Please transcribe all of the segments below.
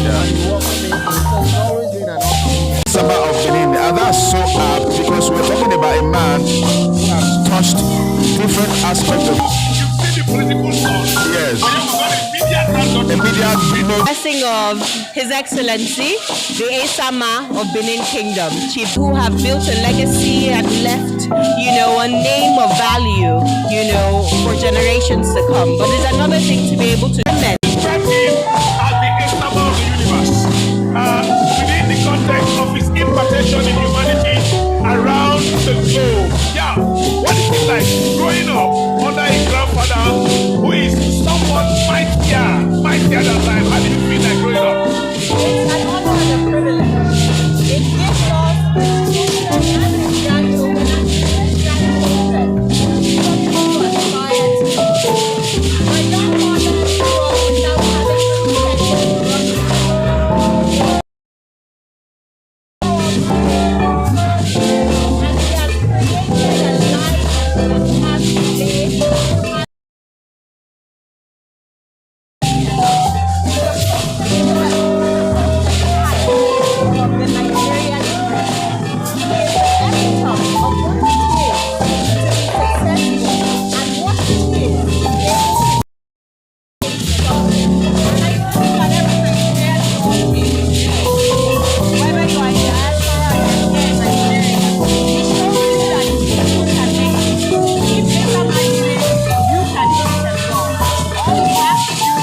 and you welcome me. So it's always been an honor. Esama of Benin. And that's so apt because we're talking about a man who has touched different aspects of. You see the political source. Yes. Immediate Blessing of His Excellency, the esama of Benin Kingdom, chief who have built a legacy and left, a name of value, for generations to come. But it's another thing to be able to remember. Describe him as the esama of the universe. Within the context of his impartation in humanity around the globe. Yeah, what is it like growing up under a grandfather who is somewhat mightier than life? How do you feel like growing up? It's an honor and a privilege. It gives us the children and the grandchildren and the grandchildren something to aspire to. My grandfather grew up without having to protect his brother. And he has created a life that we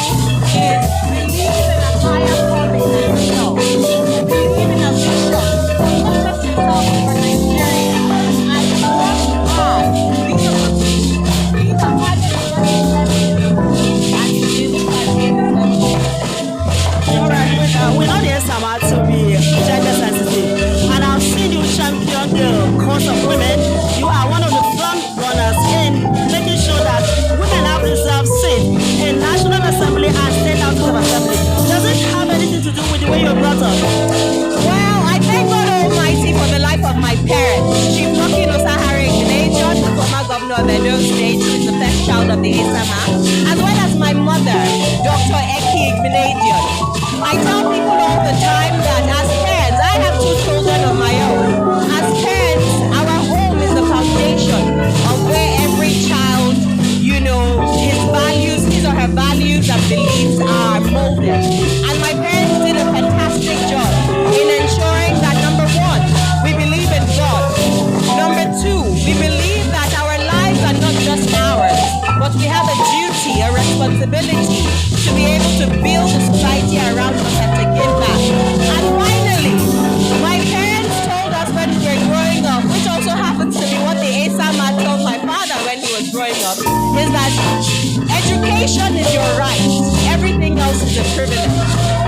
have today. Well, I thank God Almighty for the life of my parents. Chief the former governor of Edo State, who is the first child of the esama, as well as my mother, Dr. Eki Igbenedion. I tell people all the time that as parents, I have two children of my own. As parents, our home is the foundation of where every child, his or her values and beliefs are molded. And my parents did a fantastic job in ensuring that, number one, we believe in God. Number two, we believe that our lives are not just ours, but we have a duty, a responsibility to be able to build a society around us and to give back. And finally, my parents told us when we were growing up, which also happens to be what the esama told my father when he was growing up, is that education is your right. Everything else is a privilege.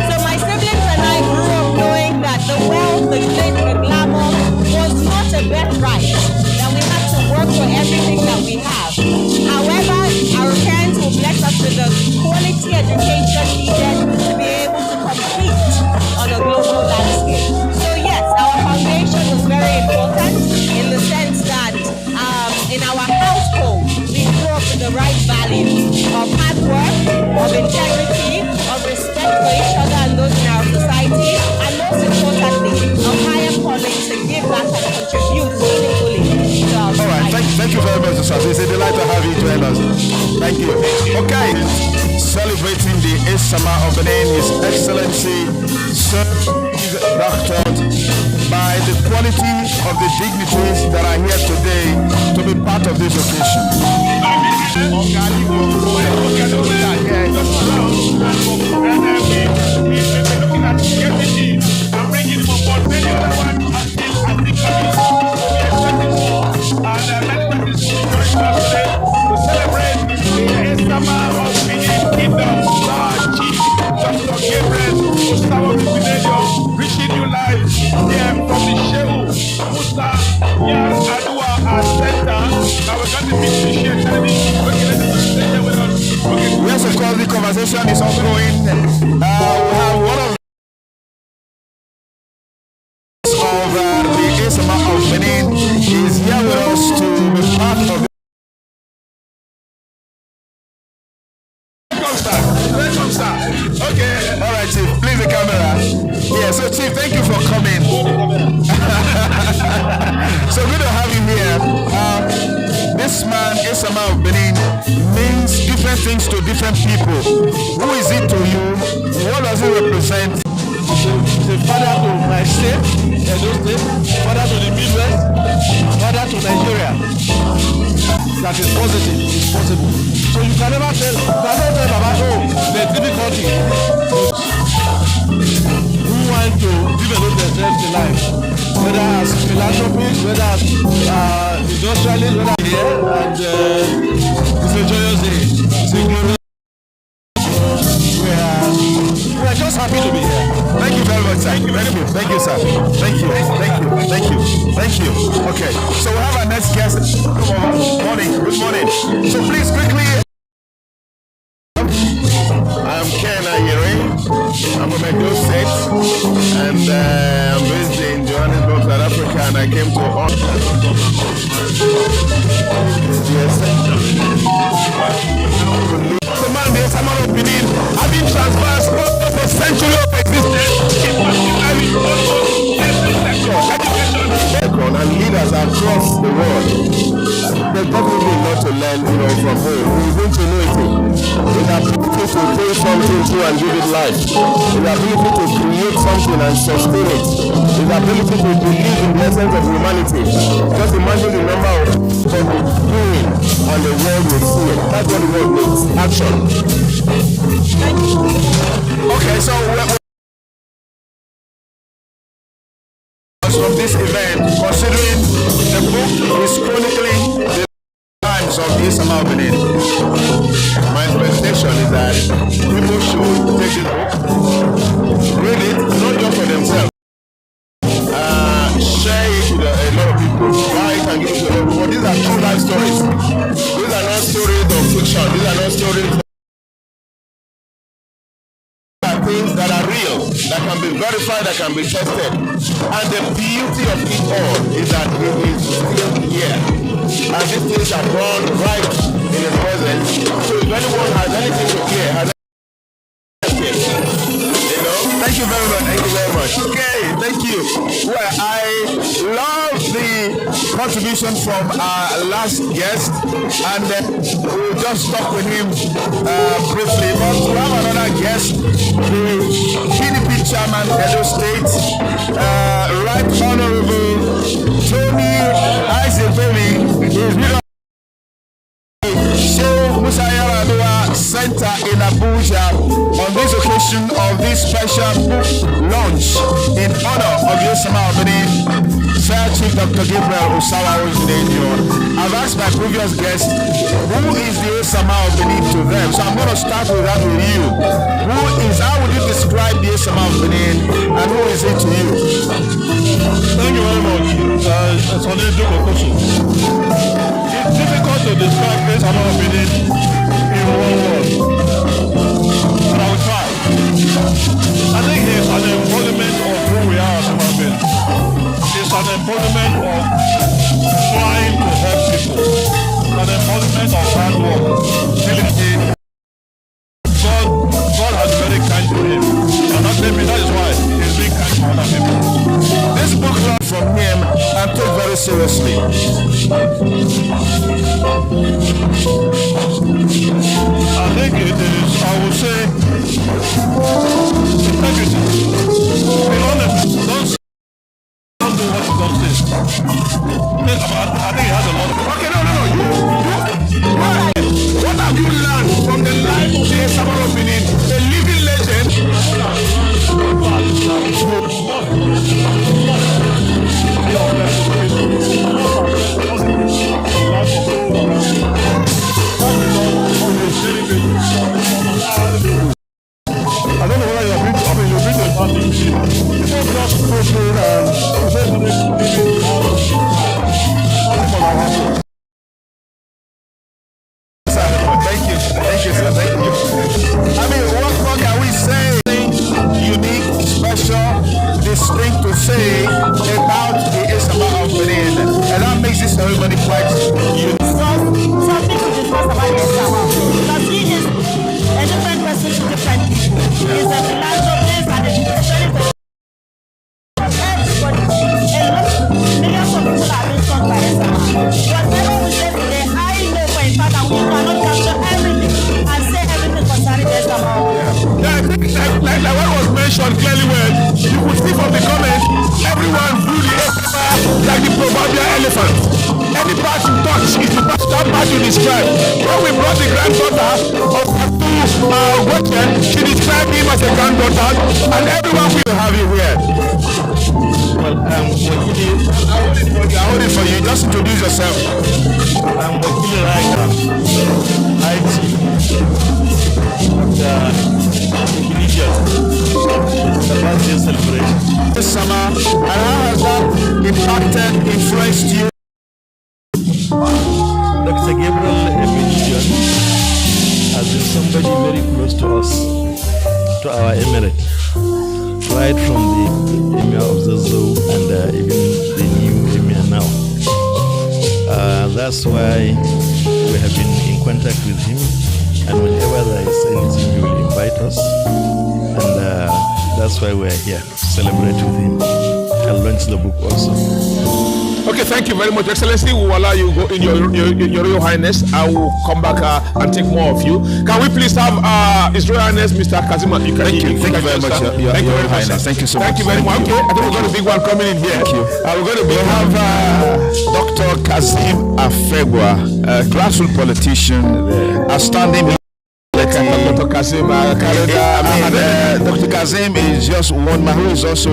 So my siblings and I grew up knowing that the wealth, the glitz, the glamour was not a birthright, that we had to work for everything that we have. However, our parents will bless us with the quality education needed to be able to compete on a global landscape. So yes, our foundation was very important in the sense that in our household, we grew up with the right values of hard work, of integrity, of respect for each other and those in our society, and most importantly, of higher calling to give back and contribute meaningfully to our society. All right, thank you very much, sir. It's a delight to have you join us. Thank you. Okay, celebrating the esama of Benin, His Excellency, Sir, is doctored by the quality of the dignitaries that are here today to be part of this occasion. Reaching new life from the Shehu, Musa, Yas, Adua, and Center. Now we're going to be Yes, of course, the conversation is ongoing. We have one of the esama of Benin is here with us to be part of it. Welcome, sir. Okay, all right, Chief. Please, the camera. Yeah, so Chief, thank you for coming. So good to have you here. This man, esama of Benin, means different things to different people. Who is it to you? What does it represent? He's a father to my state, Edo State, father to the Midwest, father to Nigeria. That is positive, it's possible. So you can never tell Baba, oh, there's difficulty. Who want to develop themselves in life, whether as philanthropists, whether as industrialists, whether here, and it's a joyous day. It's a glorious. We are just happy to be here. Thank you very much, sir. Thank you, sir. Thank you. Okay, so we have our next guest. Good morning. So please quickly. I'm Ken Ayere. I'm from Edo State, and I'm based in Johannesburg, South Africa, and I came to the man, the esama of Benin, having traversed almost a century of existence in particularly almost every sector, education, and leaders across the world. There's definitely a lot to learn, from him. He's into ingenuity. His ability to take something through and give it life. His ability to create something and sustain it. His ability to believe in the essence of humanity. Just imagine the number of people doing and the world will see it. That's what the world needs. Action. Okay, so from this event, considering the book is chronicling the times of the esama of Benin, my expectation is that people should take this book, read it, not just for themselves, share it with a lot of people, buy it and give it to a lot of people. These are true life stories. These are not stories of fiction. These are not stories of things that are real, that can be verified, that can be tested. And the beauty of it all is that it is still here. And these things are born right in his presence. So if anyone has anything to hear, thank you very much. Okay, thank you. Well, I love the contribution from our last guest, and we'll just talk with him briefly. But we have another guest, the PDP chairman, Edo State, Right Honorable Tony Isabeli, Center in Abuja on this occasion of this special book launch in honor of the esama of Benin, Sir Chief Dr. Gabriel Osawa, who is the name. I've asked my previous guest, who is the esama of Benin to them? So I'm going to start with that with you. How would you describe the esama of Benin, and who is it to you? Thank you very much. It's only a joke, it's difficult to describe the esama of Benin in one word, but I will try. I think it's an embodiment of who we are as human beings. It's an embodiment of trying to help people. It's an embodiment of hard work. God has been very kind to him. And that is why he's being kind to other people. This book learned from him and took very seriously. I think it is, I would say, integrity. Be honest. Don't do what you don't say. I think it has a lot of... Okay, no. What have you learned from the life of the esama of Benin, a living legend? I don't know whether you've been to a party. People just posting and say something Thank you, sir. I mean, what more can we say? Unique, special, distinct to say about the esama of Benin, and that makes this ceremony quite unique. Something to discuss about the esama, because he is a different person to different people. He's a philanthropist and a mentioned clearly well, you could see from the comment, everyone view the esama like the proverbial elephant. Any part you touch is the part that part you describe. When we brought the granddaughter of Gretchen, she described him as a granddaughter, and everyone will have you here. Well, I hold it for you. Just introduce yourself. I'm Wakili Raika, IT, the birthday celebration. This summer, and how has that impacted, influenced you? Dr. Gabriel Emilio has been somebody very close to us, to our emirate, right from the Emir of Zazzau and even the new Emir now. That's why we have been in contact with him, and whenever there is anything, he will invite us, and that's why we are here to celebrate with him and launch the book also. Okay, thank you very much, Excellency. We will allow you to go in your Royal Highness. I will come back and take more of you. Can we please have His Royal Highness, Mr. Kazima? Thank you very much, Your Highness. Thank you so much. Thank you very much. Okay, I think we've got a big one coming in here. Thank you. We're going to We have Dr. Kazim Afegwa, a grassroots politician, outstanding. Dr. Kazim. Dr. Kazim is just one man who is also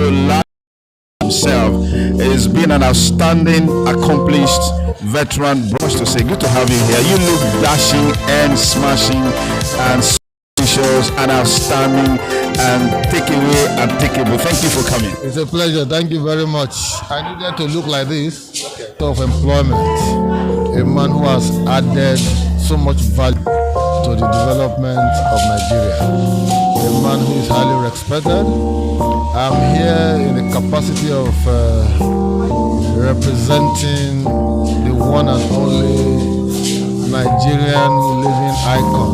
himself. He's been an outstanding, accomplished veteran. Brush to say, good to have you here. You look dashing and smashing and shows and outstanding and takeaway and takeable. Thank you for coming. It's a pleasure. Thank you very much. I needed to look like this of employment. A man who has added so much value to the development of Nigeria. A man who is highly respected. I'm here in the capacity of representing the one and only Nigerian living icon,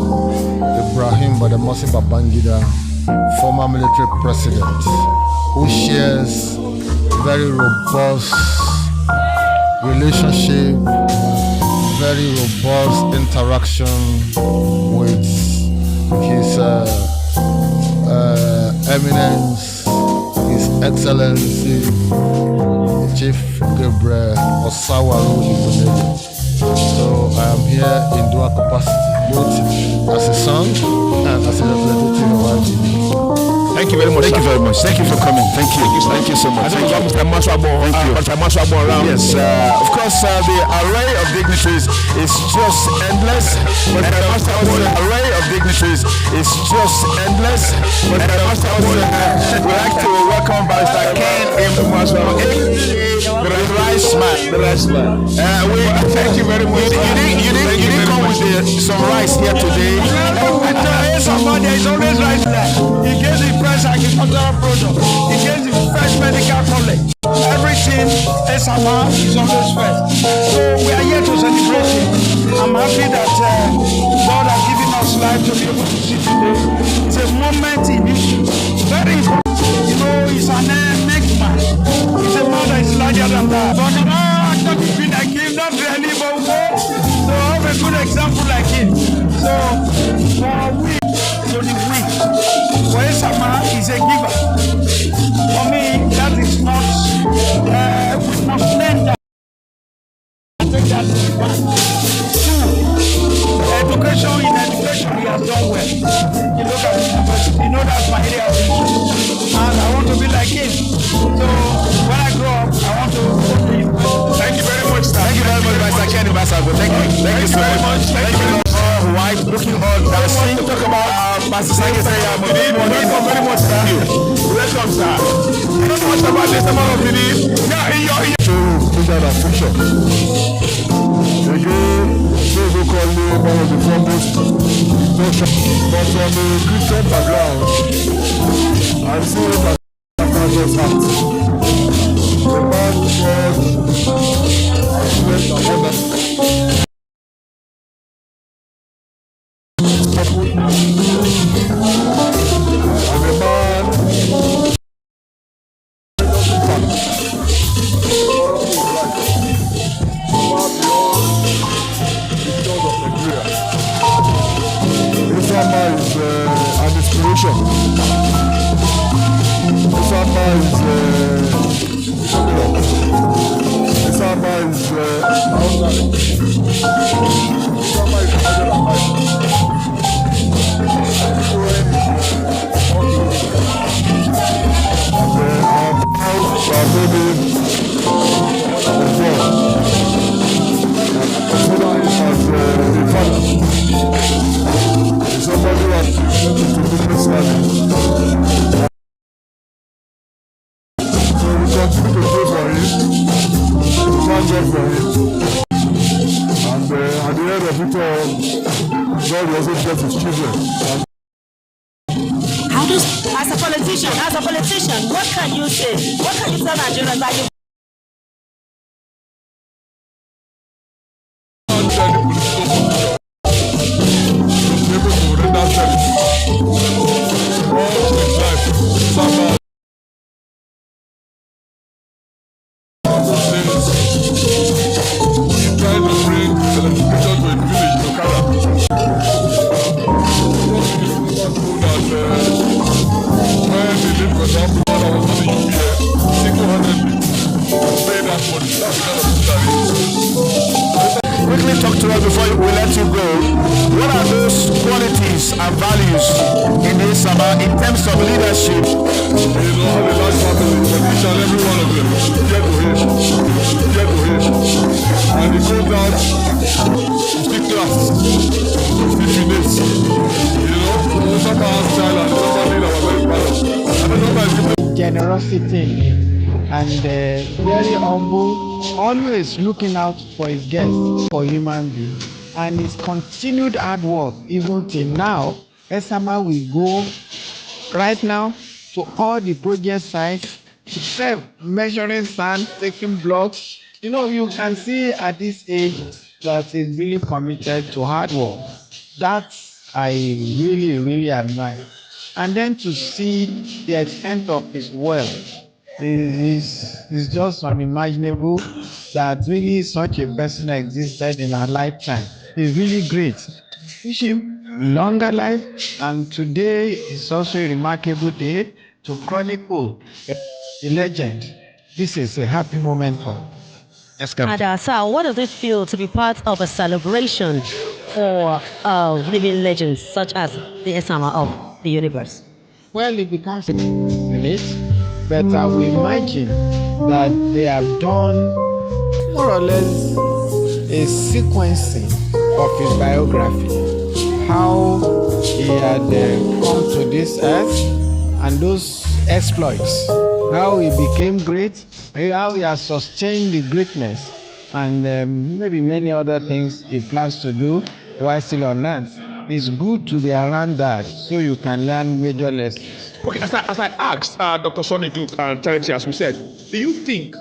Ibrahim Badamasi Babangida, former military president, who shares very robust relationship, very robust interaction with his eminence, His Excellency Chief Gabriel Osawaru Igbonege. So I am here in dual capacity, both as a son and as a representative of IGB. Thank you very much. Thank you very much. Thank you for coming. Thank you. Thank you so much. I think we got Mr. Maswabo around. Yes, of course, the array of dignitaries is just endless. But the array of dignitaries is just endless. But we'd like to welcome Barrister Ken Maswabo, the rice man. Thank you very much. You didn't come with some rice here today. There is always rice there. He gave the fresh agricultural product. He gave the fresh medical college. Everything esama is always first. So we are here to celebrate him. I'm happy that God has given us life to be able to see today. It's a moment in history. Very important. You know, he's an enigma. He's a man that is larger than that. But I thought he'd be like him, not really, but so I have a good example like him. So for we to the weak, for esama is a giver. For me, that is not, we must learn that. I take that to the back. Education, in education, we have done well. You look at the university, you know that's my area of interest. And I want to be like him. So when I grow up, I want to go to university. Thank you very much, sir. Thank you very much, Mr. Kenny Basago. Thank you so much. Thank you. White, looking hot, dancing. Talk about Pastor Sage say, welcome very much, sir. Welcome, sir. You don't know much about this amount of belief. Yeah, in your To put that a picture. Again, those who call me one of the foremost, but from a Christian background, I see it as a man's heart. The man was a woman. Is an inspiration. As a politician, what can you say? What can you tell Nigerians that you Quickly talk to us before we let you go. What are those qualities and values in the esama in terms of leadership? You know, the large family, but each and every one of them get to him. And he goes out to stick class, stick finesse. You know, some are style and some leader were very proud. I don't know about generosity and very humble, always looking out for his guests, for human beings, and his continued hard work even till now. Esama will go right now to all the project sites, self measuring sand, taking blocks. You know, you can see at this age that he's really committed to hard work. That I really admire. And then to see the extent of his wealth is just unimaginable that really such a person existed in our lifetime. It's really great. Wish him longer life, and today is also a remarkable day to chronicle the legend. This is a happy moment for us. And sir, what does it feel to be part of a celebration for living legends such as the Esama of the universe? Well, it becomes in it, but I will imagine that they have done more or less a sequencing of his biography, how he had come to this earth and those exploits, how he became great, how he has sustained the greatness, and maybe many other things he plans to do while still on earth. It's good to be around that so you can learn major lessons. Okay, as I asked Dr. Sonny Duke and Terence, as we said, do you think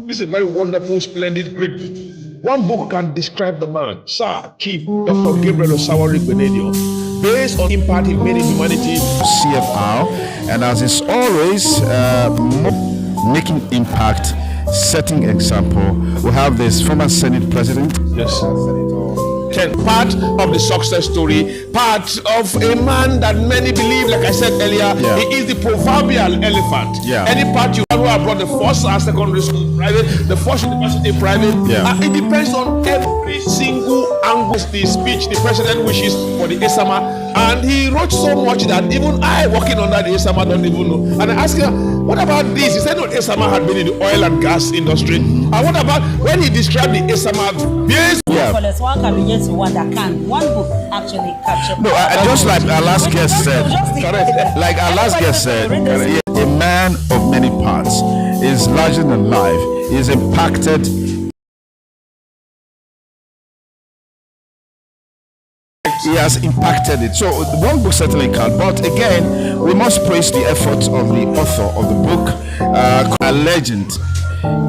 this is a very wonderful, splendid, great book? One book can describe the man, Sir Chief Dr. Gabriel Osawori Benedio, based on impact he made in humanity. CFR, and as is always making impact, setting example. We have this former Senate President. Yes. Part of the success story, part of a man that many believe, like I said earlier, he is the proverbial elephant. Any part you who have brought the first secondary school private, the first university private, it depends on every single angle. The speech the president wishes for the Esama, and he wrote so much that even I, working under the Esama, don't even know. And I asked him, what about this? He said, no, Esama had been in the oil and gas industry. And what about when he described the Esama? Yes. One can be just one that can. One book actually capture. No, just like our last guest said, like our last guest said, a man of many parts is larger than life, is impacted. He has impacted it. So one book certainly can, but again, we must praise the efforts of the author of the book, a legend,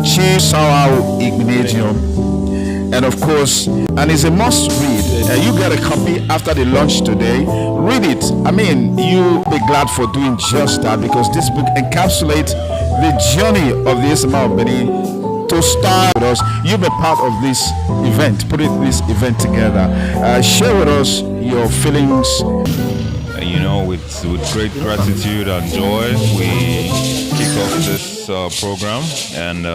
Chief Sao Ignatium. And of course, and it's a must read. You get a copy after the launch today. Read it. I mean, you'll be glad for doing just that, because this book encapsulates the journey of the esama of Benin. To start with us, you've been part of this event, putting this event together. Share with us your feelings. You know, we with great gratitude and joy, we kick off this program, and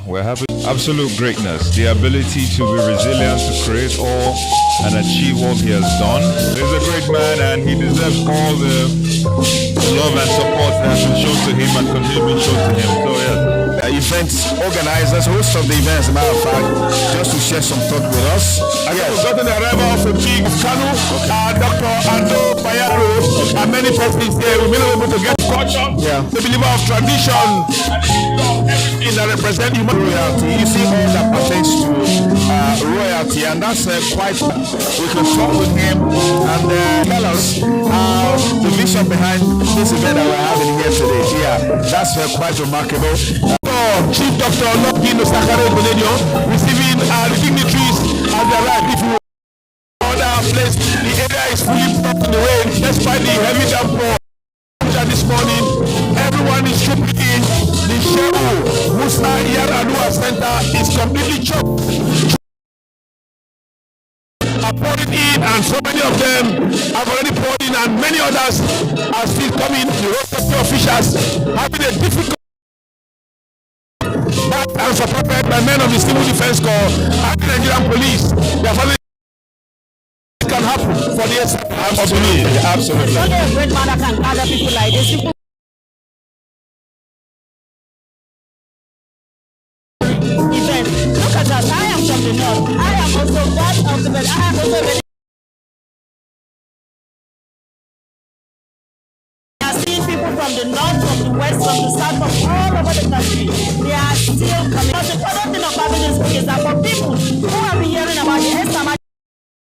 we're happy. Absolute greatness, the ability to be resilient, to create all and achieve what he has done. He's a great man, and he deserves all the love and support that has been shown to him and continue to be shown to him. So yes. Events organizers, host of the events, as a matter of fact, just to share some thought with us. Yes. We've gotten the arrival of a big Kanu, Dr. Ando Bayaro, and many persons here. We've been able to get culture, the believer of tradition, and the believer of everything that represents human royalty. You see all that pertains to royalty, and that's quite. We can talk with him and tell us the vision behind this event that we're having here today. Yeah, that's quite remarkable. Chief Dr. Login Osakare Bolenio receiving the dignitaries as they arrive. If you other place, the area is fully blocked in the rain despite the heavy downpour. This morning, everyone is trooping in. The Shehu Musa Yaradua Center is completely choked. Are pouring in, and so many of them have already poured in, and many others are still coming. The road safety officials having a difficult and supported by men of the Civil Defense Corps and the Nigerian Police. Their family can happen for the absolutely, absolutely. Only a great mother can gather people like this. People event. Look at us. I am from the north. I am also part of the bed. I am also very. I are seeing people from the north, from the west, from the south, from all over the country. They are still coming. But the other thing about this book is that for people who have been hearing about the esama,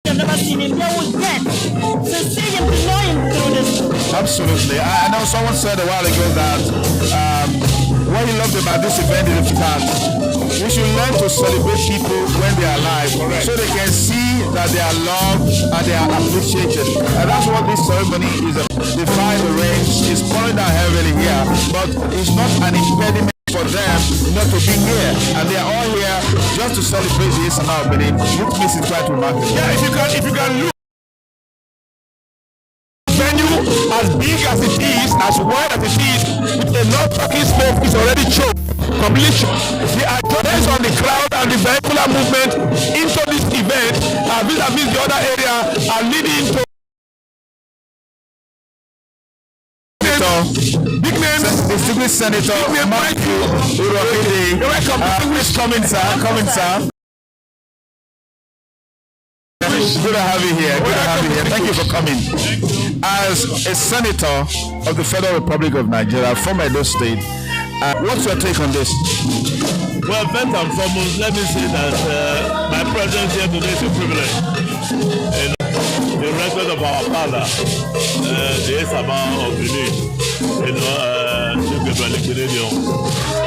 they've never seen him, they will get to see him, to know him through this book. Absolutely. I know someone said a while ago that what he loved about this event is that we should learn to celebrate people when they are alive, so they can see that they are loved and they are appreciated. And that's what this ceremony is. Defy the rain is pouring down heavily here, but it's not an impediment for them not to be here. And they are all here just to celebrate the esama of Benin, which makes it quite remarkable. Yeah, if you can look venue as big as it is, as wide as it is, with enough parking space is already choked. Completely. The attendance on the crowd and the vehicular movement into this event, vis-a-vis the other area, are leading to big names. Distinguished Senator Matthew Urokide. Distinguished coming, sir. Good to have you here. Good to have you here. Thank you for coming. As a senator of the Federal Republic of Nigeria from Edo State, what's your take on this? Well, first and foremost, let me say that my presence here today is a privilege. In respect of our father, the esama of Benin,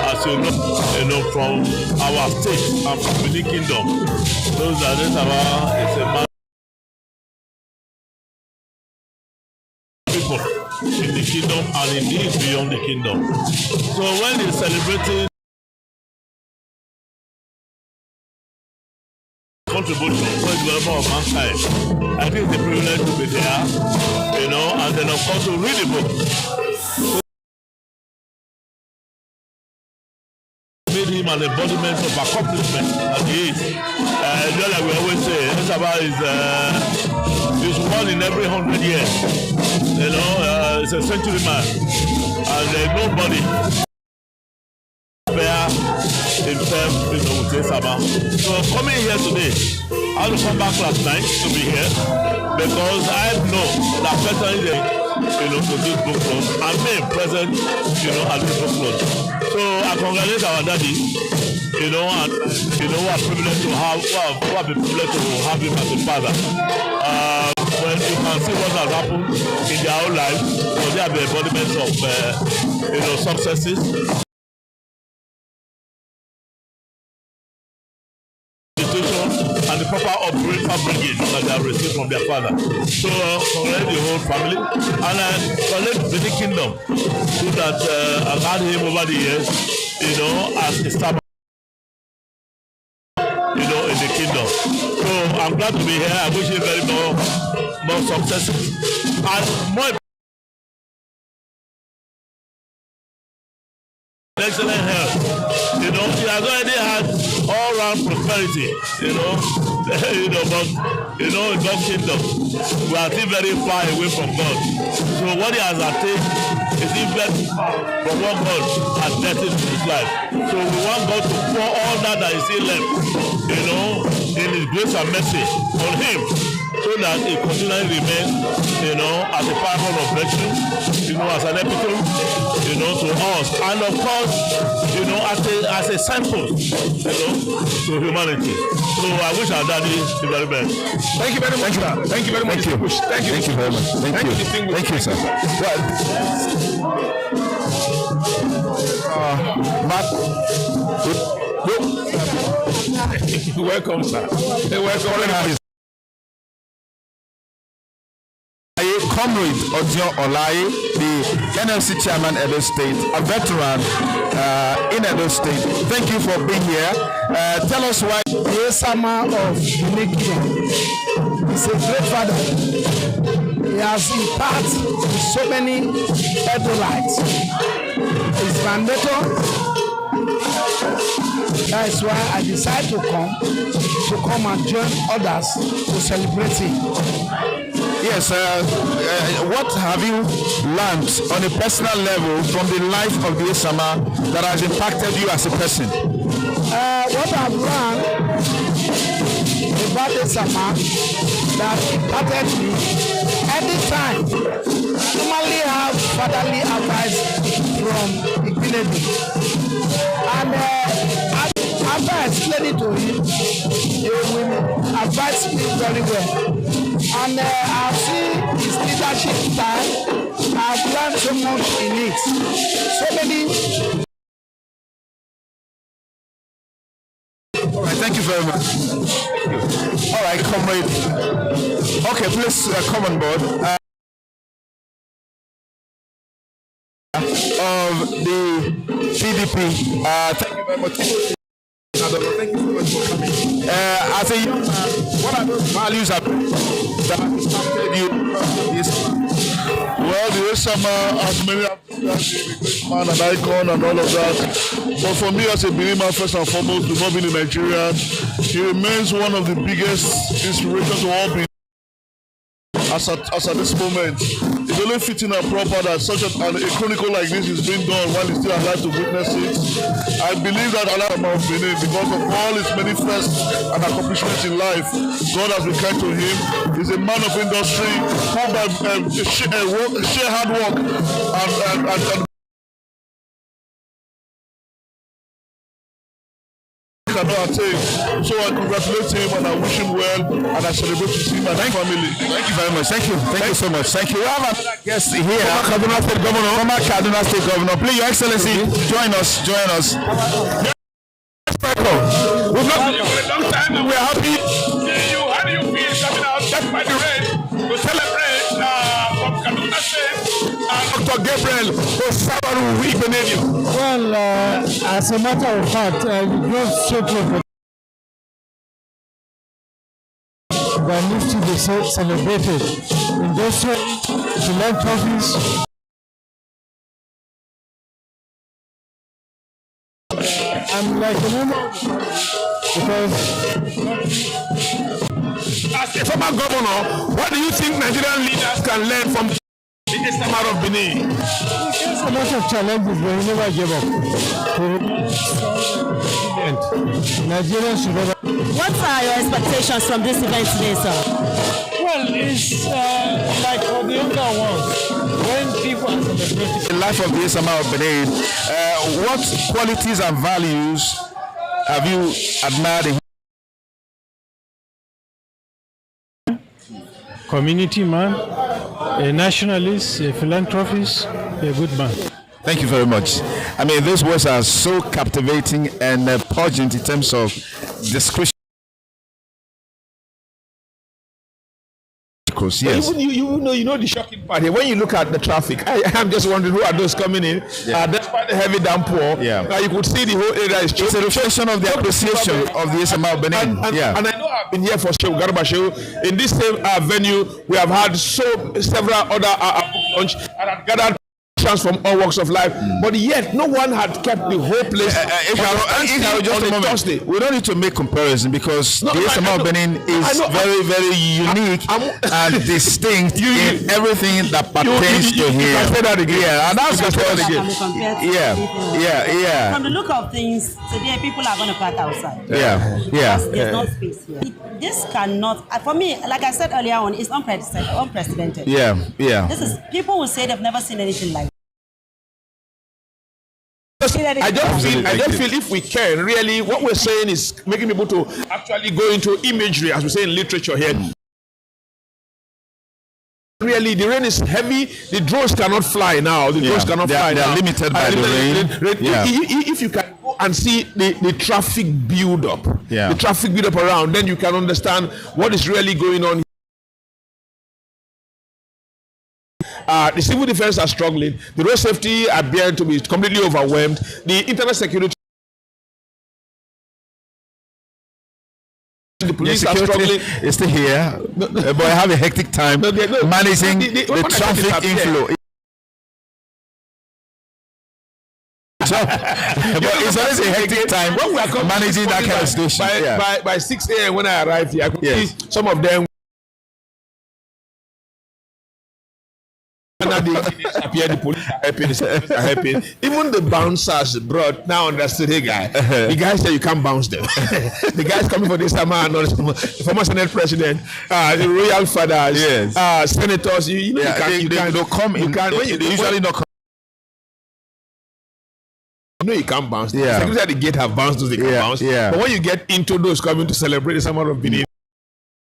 as you know, from our state and from Benin Kingdom, those that esama is a man people in the kingdom and indeed beyond the kingdom. So when he's celebrating contribution for the development of mankind, I think it's a privilege to be there, and then of course to read the book. Made him an embodiment of accomplishment at the age. Just like we always say, esama is one in every 100 years. It's a century man, and there's nobody compare himself, with esama. So coming here today, I had to come back last night to be here because I know that personally, to this book club and being present, at this book club. So I congratulate our daddy, and what privilege to have, what a privilege to have him as a father. When you can see what has happened in their own life, they are the embodiments of, successes. And the proper upbringing that they have received from their father. So congratulate the whole family, and congratulate the kingdom who that has had him over the years, as a star, in the kingdom. So I'm glad to be here. I wish you very more success and more. excellent health. You know, he has already had all-round prosperity. You know, but in God's kingdom, we are still very far away from God. So what he has attained is still very far from what God has destined in his life. So we want God to pour all that is still left, in his grace and mercy on him, so that he continually remains, as a paragon of virtue, as an epitome, to us, and of course, as a sample, to humanity. So I wish our daddy the very best. Thank you very much, sir. Thank you very much. Thank you. Thank you very much. Thank you, sir. Welcome, sir. Welcome. Comrade Odio Olaye, the NLC chairman Edo State, a veteran in Edo State. Thank you for being here. Tell us why. The esama of the Kingdom is a great father. He has imparted so many Edolites. His mandator. That is why I decided to come and join others to celebrate him. Yes, what have you learned on a personal level from the life of the esama that has impacted you as a person? What I've learned about the esama that impacted me, anytime I normally have fatherly advice from Igbinebi, and after I explained it to him, he will advise me very well. And I've seen his leadership style. I've learned so much in it. So many. All right, thank you very much. All right, comrade. Okay, please come on board. Of the PDP. Thank you very much. Thank you so much for coming. As a young man, what are those values that impacted you? Well, the esama has many Africans, a great man, an icon, and all of that. But for me, as a believer, first and foremost, to not being a Nigerian, he remains one of the biggest inspirations to all people. As at this moment, it's only fitting and proper that such a chronicle like this is being done while he's still alive to witness it. I believe that Allah of Benin, because of all his many firsts and accomplishments in life, God has been kind to him. He's a man of industry who by sheer hard work and cannot attain. So I congratulate him and I wish him well and I celebrate with him and his family. Thank you very much. Thank you so much. Thank you. We have another guest here. Former Kaduna State Governor. Please, Your Excellency, join us. We've not seen you for a long time and we're happy to see you. How do you feel coming out just by the rain to celebrate from Kaduna State and Dr. Gabriel Osabaru Igbenedion? Well, as a matter of fact, we drove straight over that needs to be celebrated. Industrial philanthropies. I'm like a member because as a former governor, what do you think Nigerian leaders can learn from the esama of Benin? there's a lot of challenges, but we never give up. Nigeria should never. What are your expectations from this event today, sir? Well, it's like for the younger ones, when people are celebrating. The life of the esama of Benin, what qualities and values have you admired in Community man, a nationalist, a philanthropist, a good man. Thank you very much. I mean, those words are so captivating and pungent in terms of description. Yes. You know the shocking part here. When you look at the traffic, I'm just wondering who are those coming in. Despite the heavy downpour, you could see the whole area is It's a reflection of the appreciation of the esama of Benin. And I know I've been here for Shehu Garba Shehu. In this same venue, we have had several other lunch and I've gathered transform all walks of life. But yet, no one had kept the whole place. Just a moment. Thursday. We don't need to make comparison because the esama of Benin is very, very unique and distinct in everything that pertains to him. Can say that again. Yeah, and that's because From the look of things, today people are going to park outside. Yeah. There's no space here. This cannot, for me, like I said earlier on, it's unprecedented. Yeah. This is, people will say they've never seen anything like I just feel if we can, really, what we're saying is making people to actually go into imagery, as we say in literature here. Really, the rain is heavy. The drones cannot fly now. Drones cannot fly now. They are limited by the rain. If you can go and see the traffic build up, the traffic build up around, then you can understand what is really going on. The civil defense are struggling. The road safety appear to be completely overwhelmed. The internet security. The police are struggling. It's still here, but I have a hectic time managing the traffic inflow. But it's always a hectic time managing that kind of situation. By 6 a.m. when I arrived here, I could see some of them. The police are helping. Even the bouncers brought now understood. Hey guy, the guy said you can't bounce them. The guys coming for this summer, the former Senate president, the royal fathers, senators. You don't come. You can't. They usually not come. You can't bounce. Secretary at the gate have bounced those they can bounce. But when you get into those coming to celebrate the summer of Benin,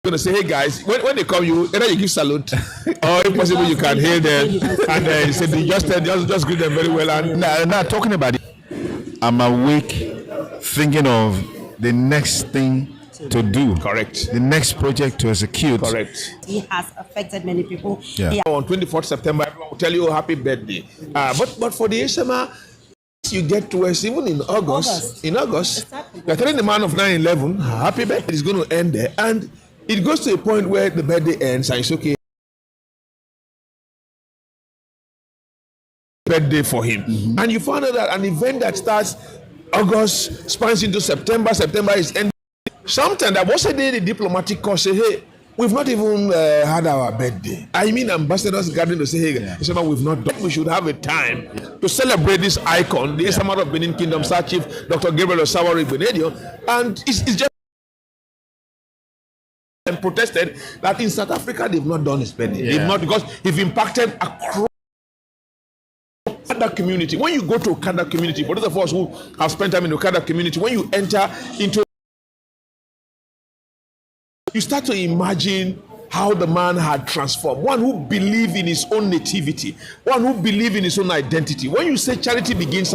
going to say, hey guys, when they come, either you give salute or if possible you can hail them and say just greet them very well. And now talking about it, I'm awake thinking of the next thing to do. Correct. The next project to execute. Correct. He has affected many people. On 24th September, everyone will tell you happy birthday. But for the esama, you get to us even in August. In August, you're telling the man of 9/11 happy birthday is going to end there, and it goes to a point where the birthday ends and it's okay. Birthday for him. And you find out that an event that starts August spans into September. September is ending. Sometimes that was a day the diplomatic corps say, hey, we've not even had our birthday. I mean, ambassadors gathering to say, hey, we've not done. We should have a time to celebrate this icon, the Esama of Benin Kingdom, Star Chief Dr. Gabriel Osawari Benedio. And it's just and protested that in South Africa they've not done his birthday. They've not, because he's impacted across Okada community. When you go to Okada community, for those of us who have spent time in the Okada community, when you enter into, you start to imagine how the man had transformed. One who believed in his own nativity, one who believed in his own identity. When you say charity begins,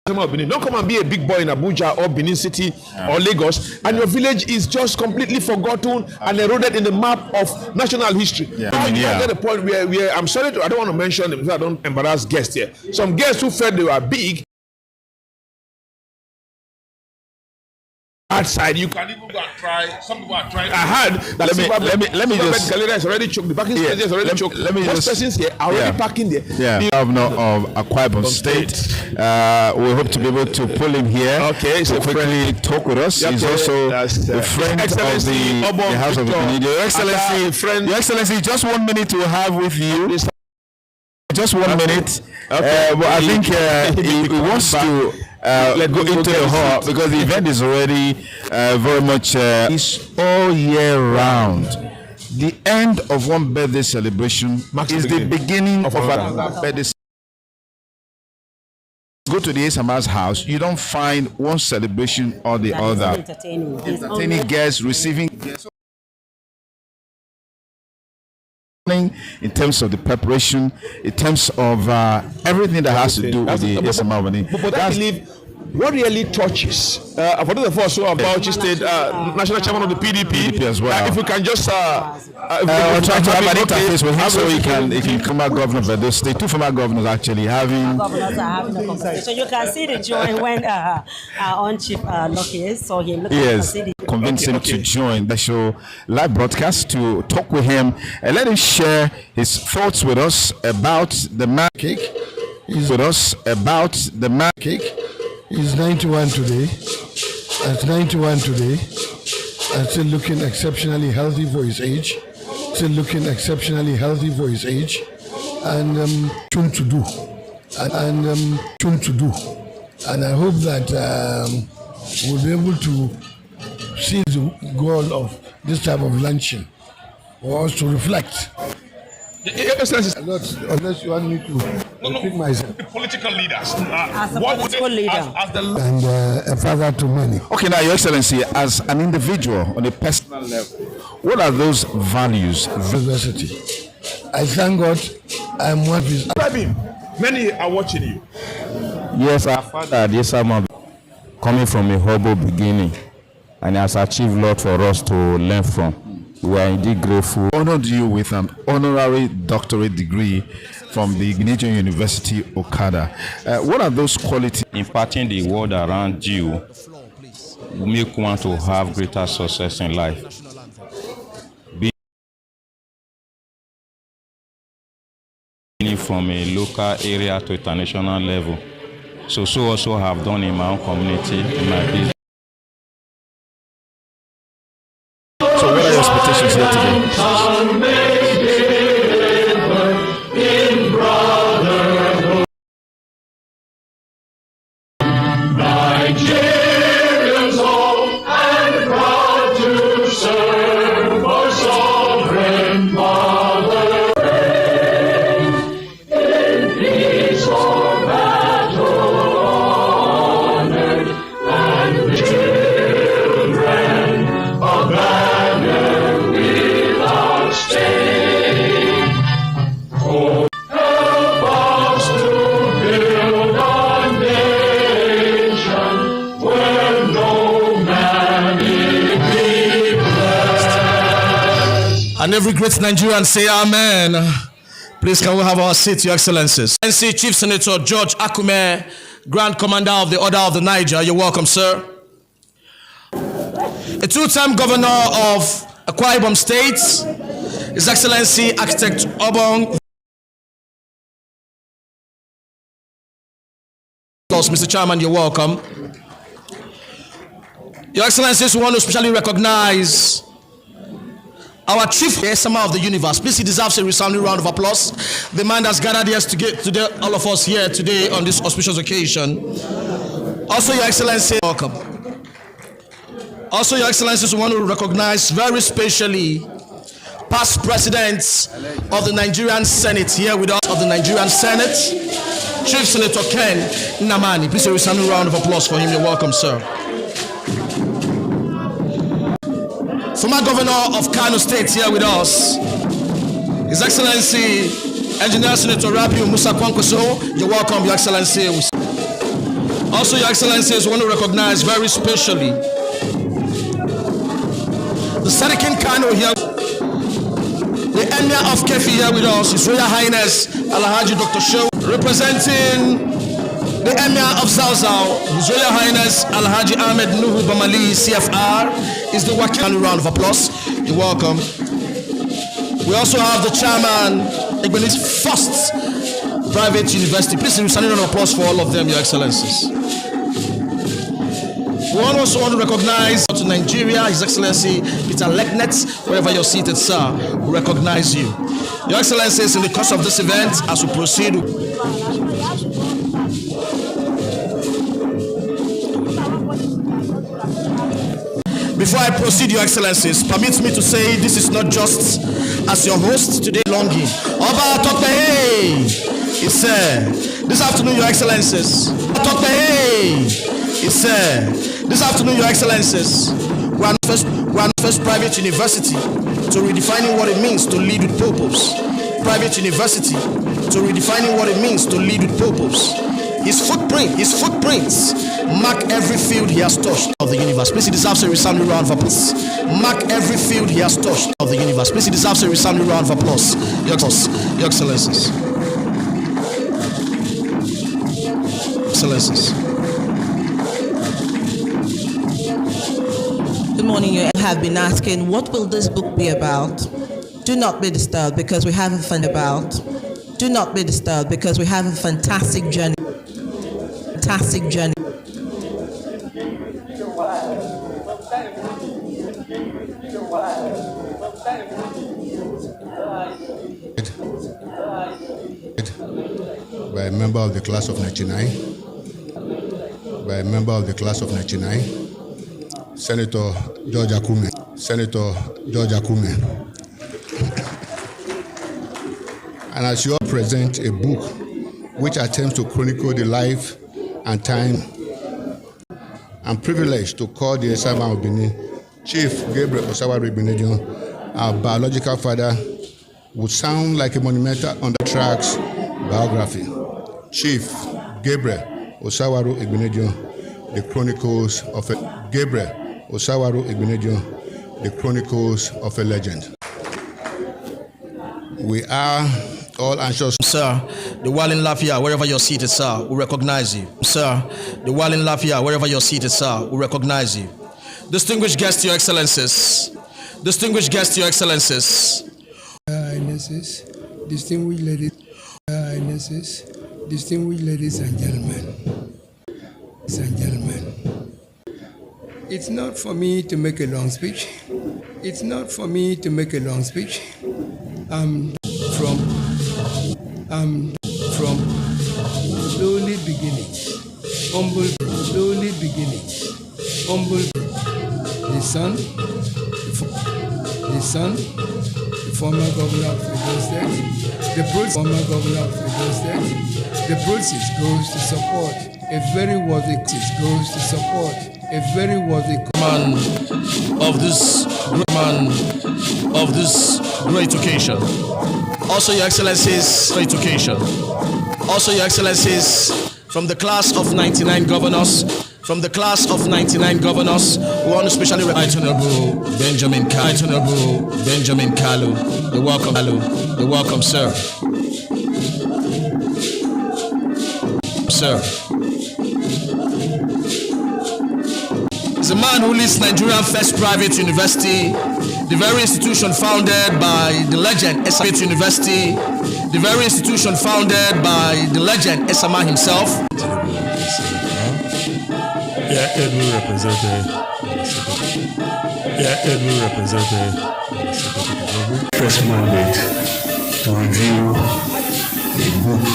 don't come and be a big boy in Abuja or Benin City or Lagos, and your village is just completely forgotten and eroded in the map of national history. Now you get the point where I'm sorry, I don't want to mention them because I don't embarrass guests here. Some guests who felt they were big outside, you can even go and try. Some people are trying. I heard that let me just. Galleria is already choked. The parking space is already choked. Most persons here are already parking there. The governor of Akwa Ibom State. We hope to be able to pull him here. Okay, to quickly talk with us. He's also a friend of the House of Benin. Your Excellency, just 1 minute to have with you. Just 1 minute. But I think he wants to go into the hall because the event is already very much it's all year round. The end of one birthday celebration is the beginning of another birthday. Go to the Esama's house, you don't find one celebration or the other. Entertaining guests, receiving guests. In terms of the preparation, in terms of everything that has to do with the Esama money. But I believe what really touches, for those of us who are Bauchi State National Chairman of the PDP as well. If we can just try to have an interface with him so he can come out governor of the state. Two former governors actually having. Governors are having a conversation. So you can see the joy when our own chief Lucky saw him. Yes, convince him to join the show live broadcast to talk with him and let him share his thoughts with us about the man cake. He's 91 today. At 91 today, and still looking exceptionally healthy for his age. And tune to do. And I hope that we'll be able to see the goal of this type of luncheon for us to reflect. Unless you want me to repeat myself. Political leaders. As a political leader. And a father to many. Okay, now, Your Excellency, as an individual on a personal level, what are those values? Diversity. I thank God I'm one of his. Many are watching you. Yes, our father at esama, coming from a humble beginning, and has achieved a lot for us to learn from. We are indeed grateful. Honored you with an honorary doctorate degree from the Ignatian University, Okada. What are those qualities? Impacting the world around you will make one to have greater success in life. Being from a local area to international level. So also have done in my own community, in my business. So what are your expectations here today? Nigerians home and proud to serve our sovereign mother. In peace or battle honored, and children of banner without stain. Oh, help us to build a nation where no man is blessed. And every great Nigerian say amen. Please can we have our seat, Your Excellencies. NC Chief Senator George Akume, Grand Commander of the Order of the Niger. You're welcome, sir. A two-time governor of Akwa Ibom State, His Excellency Architect Obong. Mr. Chairman, you're welcome. Your Excellencies, we want to specially recognize our chief esama of the universe. Please, he deserves a resounding round of applause. The man that's gathered here today, all of us here today on this auspicious occasion. Also, Your Excellency, welcome. Also, Your Excellencies, we want to recognize very specially past presidents of the Nigerian Senate here with us, of the Nigerian Senate, Chief Senator Ken Nnamani. Please, a resounding round of applause for him. You're welcome, sir. Former Governor of Kano State here with us, His Excellency Engineer Senator Rabiu Musa Kwankwaso. You're welcome, Your Excellency. Also, Your Excellencies, we want to recognize very specially the Serikin Kano here, the Emir of Kefi here with us, His Royal Highness Alhaji Dr. Shew, representing the Emir of Zauzau, His Royal Highness Alhaji Ahmed Nuhu Bamali, CFR, is the Wakil. Round of applause. You're welcome. We also have the chairman, Igbeni's first private university. Please, a round of applause for all of them, Your Excellencies. We also want to recognize to Nigeria, His Excellency Peter Leknet, wherever you're seated, sir, we recognize you. Your Excellencies, in the course of this event, as we proceed, before I proceed, Your Excellencies, permit me to say this is not just as your host today longing. Oba Tokpe, hey! He said, this afternoon, Your Excellencies. Tokpe, hey! He said, this afternoon, Your Excellencies, we are first private university to redefining what it means to lead with purpose. Private university to redefining what it means to lead with purpose. His footprints mark every field he has touched of the universe. Please, he deserves a resounding round of applause. Mark every field he has touched of the universe. Please, he deserves a resounding round of applause. Your Excellencies. Good morning, have been asking, what will this book be about? Do not be disturbed because we have a fun about. Do not be disturbed because we have a fantastic journey. Fantastic journey. By a member of the class of 99. By a member of the class of 99. Senator George Akume. Senator George Akume. And as you all present a book which attempts to chronicle the life and time, I'm privileged to call the esama of Benin, Chief Gabriel Osawaru Igbenedion, our biological father, would sound like a monumental on the tracks biography. Chief Gabriel Osawaru Igbenedion, The Chronicles of a Gabriel Osawaru Igbenedion, The Chronicles of a Legend. We are all anxious. Sir, the while in Lafayette, wherever you're seated, sir, we recognize you. Sir, the while in Lafayette, wherever you're seated, sir, we recognize you. Distinguished guests, your excellencies. Distinguished guests, your excellencies. Highnesses, distinguished ladies, Highnesses, distinguished ladies and gentlemen. Ladies and gentlemen. It's not for me to make a long speech. It's not for me to make a long speech. I'm from lowly beginnings, humble, lowly beginnings, humble. The son, the former governor of Edo State, the former governor of Edo State, the process goes to support a very worthy goes to support a very worthy man of this great occasion. Also, your excellencies, great occasion. Also, your excellencies, from the class of 99 governors, we want to especially recognize Honorable Benjamin Kalu. You're welcome, sir. Sir. He's a man who leads Nigerian First Private University, the very institution founded by the legend Esama University, the very institution founded by the legend Esama himself. Edwin represented. First mandate to review a book.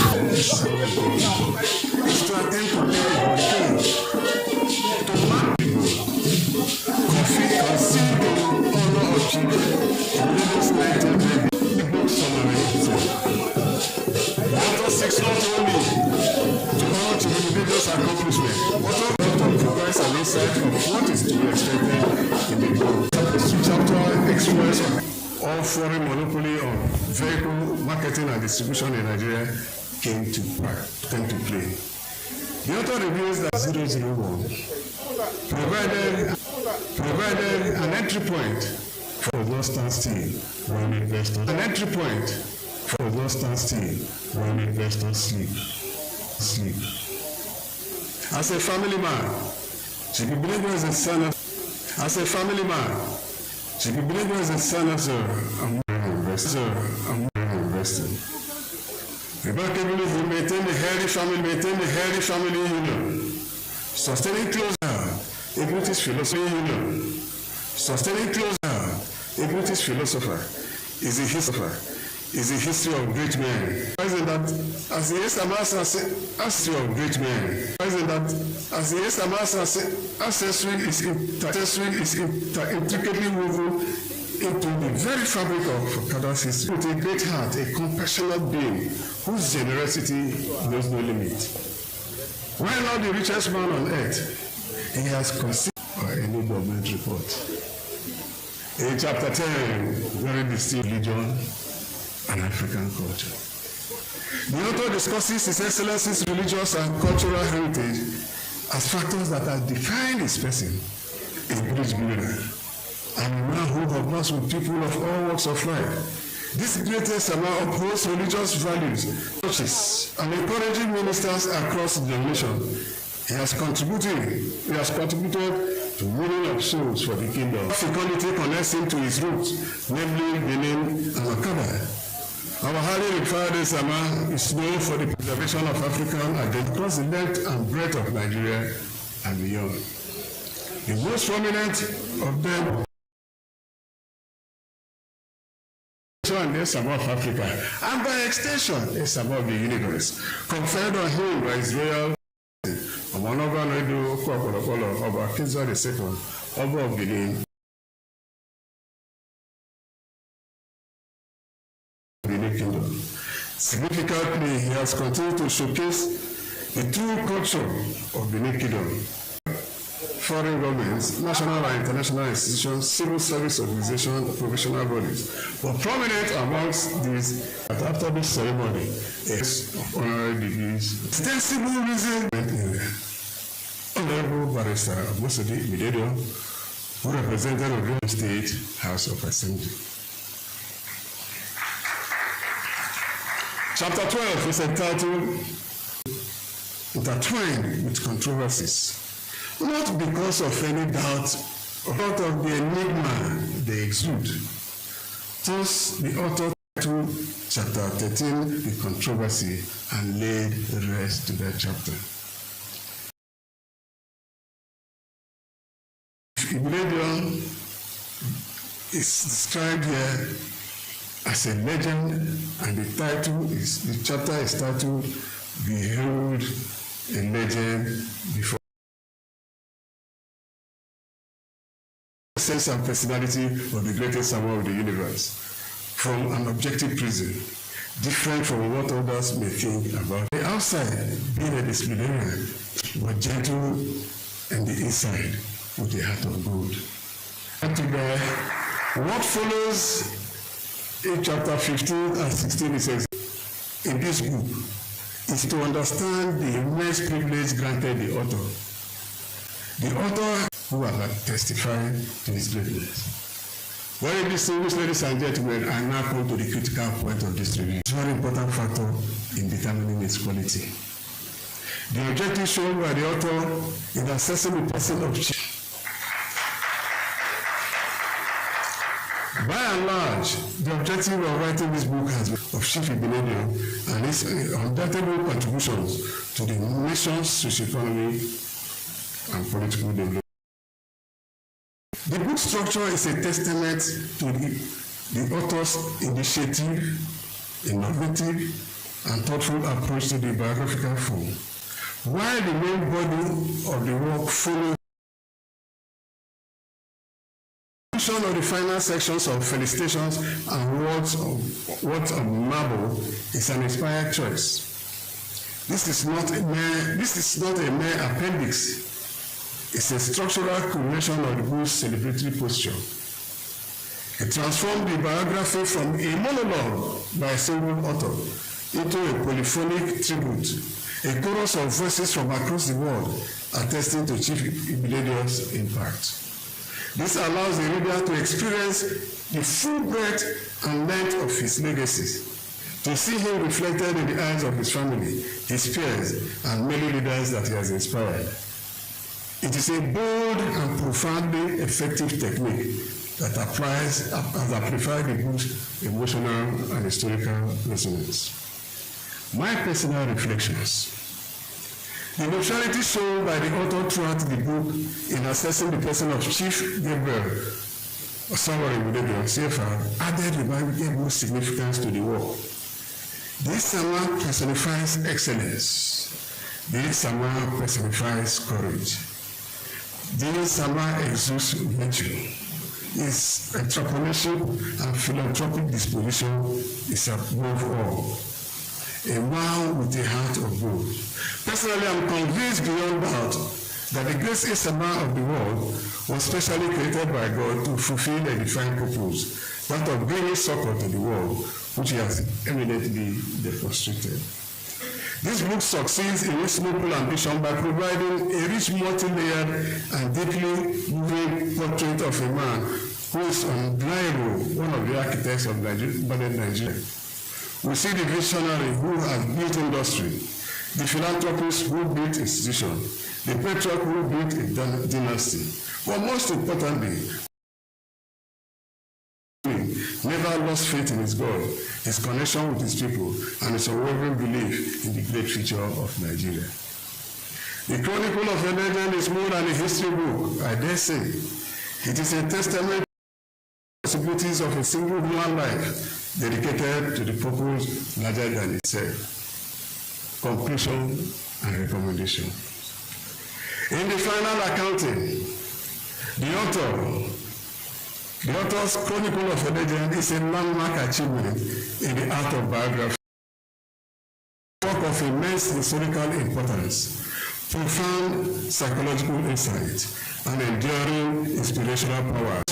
An insight of what is to be expected in the book. Chapter express all foreign monopoly on vehicle marketing and distribution in Nigeria came to play. The author reveals that 001 provided an entry point for not stand still when investors sleep. As a family man, she could believe as a son of, as a family man, she could believe as a son of, sir, I'm investing. Remarkably, he maintained the hairy family union, sustaining closer a British philosopher is a history of great men. Present that as the Esama's ancestry of great men. Present that as the Esama's ancestry is intricately woven into the very fabric of Kada's history. With a great heart, a compassionate being whose generosity knows no limit. While not the richest man on earth, he has considered any government report. In chapter 10, very distinct religion and African culture. The author discusses His Excellency's religious and cultural heritage as factors that have defined his person, a bridge builder, and a man who converses with people of all walks of life. This greatest amount upholds religious values, churches, and encouraging ministers across the nation. He has contributed the winning of souls for the kingdom. Fecundity connects him to his roots, namely Benin and Akaba. Our highly referred esama is known for the preservation of African identity across the length and breadth of Nigeria and beyond. The most prominent of them and the esama of Africa, and by extension, esama of the universe, conferred on him by his royal Omonoba Noedo Okwakolo of Akinza II, Oba of Benin Kingdom. Significantly, he has continued to showcase the true culture of Benin Kingdom. Foreign governments, national and international institutions, civil service organizations, professional bodies were prominent amongst these. But after this ceremony, of honorary degrees, extensible reason Honorable Barrister Mosodi Midedo, who represented Ogun State House of Assembly. Chapter 12 is entitled Intertwined with Controversies. Not because of any doubt, but of the enigma they exude. Thus, the author titled chapter 13, The Controversy, and laid rest to that chapter. Ibiledion is described here as a legend, and the chapter is titled Behold a Legend Before. Sense and personality of the greatest esama of the universe, from an objective prism, different from what others may think about. The outside, being a disciplinarian, but gentle, and the inside, with a heart of gold. What follows in chapter 15 and 16 is in this book is to understand the immense privilege granted the author. The author who have testified to his greatness. Very distinguished ladies and gentlemen, I now come to the critical point of this review. It's a very important factor in determining its quality. The objective shown by the author in assessing the person of chief. By and large, the objective of writing this book has been of Chief Ibiledion and its undoubtable contributions to the nation's socio-economic and political development. The book structure is a testament to the author's initiative, innovative, and thoughtful approach to the biographical form, while the main body of the work follows of the final sections of felicitations and words of marble is an inspired choice. This is not a mere appendix. It's a structural culmination of the book's celebratory posture. It transformed the biography from a monologue by a single author into a polyphonic tribute, a chorus of voices from across the world attesting to Chief Ibiledion's impact. This allows the reader to experience the full breadth and length of his legacy, to see him reflected in the eyes of his family, his peers, and many leaders that he has inspired. It is a bold and profoundly effective technique that has amplified the book's emotional and historical resonance. My personal reflections. The neutrality shown by the author throughout the book in assessing the person of Chief Gabriel Osawari Ibiledion, CFR, added remarkable significance to the work. This esama personifies excellence. This esama personifies courage. This esama exudes virtue. His entrepreneurship and philanthropic disposition is above all. A man with a heart of gold. Personally, I'm convinced beyond doubt that the great esama of the world was specially created by God to fulfill a defined purpose, that of bringing succor to the world, which he has eminently demonstrated. This book succeeds in its noble ambition by providing a rich, multi-layered, and deeply moving portrait of a man who is undeniably one of the architects of modern Nigeria. We see the visionary who has built industry, the philanthropist who built institution, the patriarch who built a dynasty. But most importantly, never lost faith in his God, his connection with his people, and his unwavering belief in the great future of Nigeria. The Chronicle of a Legend is more than a history book, I dare say. It is a testament to the possibilities of a single human life dedicated to the purpose larger than itself. Conclusion and recommendation. In the final accounting, the author's Chronicle of a Legend is a landmark achievement in the art of biography. Work of immense historical importance, profound psychological insight, and enduring inspirational power.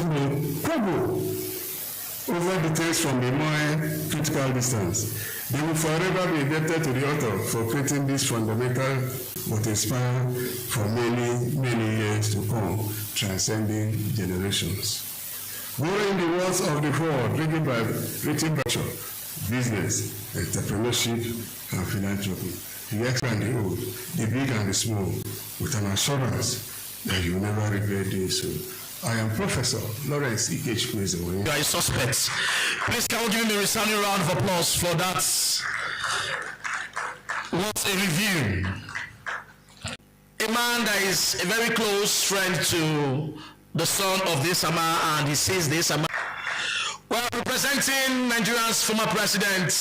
Over details from a more critical distance. They will forever be indebted to the author for creating this fundamental but inspire for many, many years to come, transcending generations. Borrowing the words of the world, written by business, entrepreneurship, and philanthropy, the young and the old, the big and the small, with an assurance that you will never regret doing so. I am Professor Lawrence E.H. Kweze. You are a suspect. Please can we give him a resounding round of applause for that? What a review. A man that is a very close friend to the son of the esama, and he says the esama. Well, representing Nigeria's former president,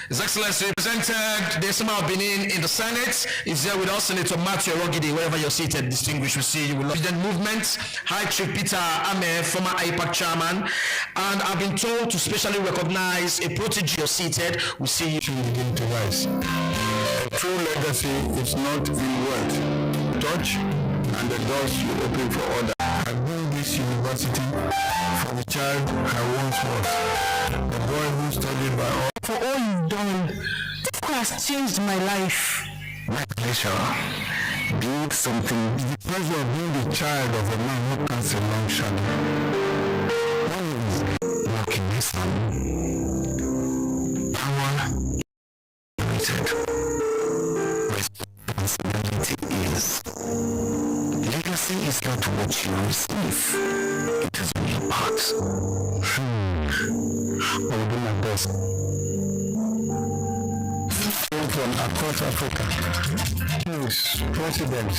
His Excellency represented the esama of Benin in the Senate, is here with us, Senator Matthew Rogidi, wherever you're seated, distinguished, we see you. We love President Movement, High Chief Peter Ame, former IPAC chairman, and I've been told to specially recognize a protege you're seated. We see you. Begin to rise. A true legacy is not in word, touch, and the doors you open for others. I built this university for the child I once was, the boy who studied by all. For all you've done, this has changed my life. My pleasure. Build something. The pleasure of being the child of a man who casts a long shadow. One is walking his son. Power limited. Responsibility is. Legacy is not what you receive. It is what you part. I'll do my best. From across Africa, kings, presidents,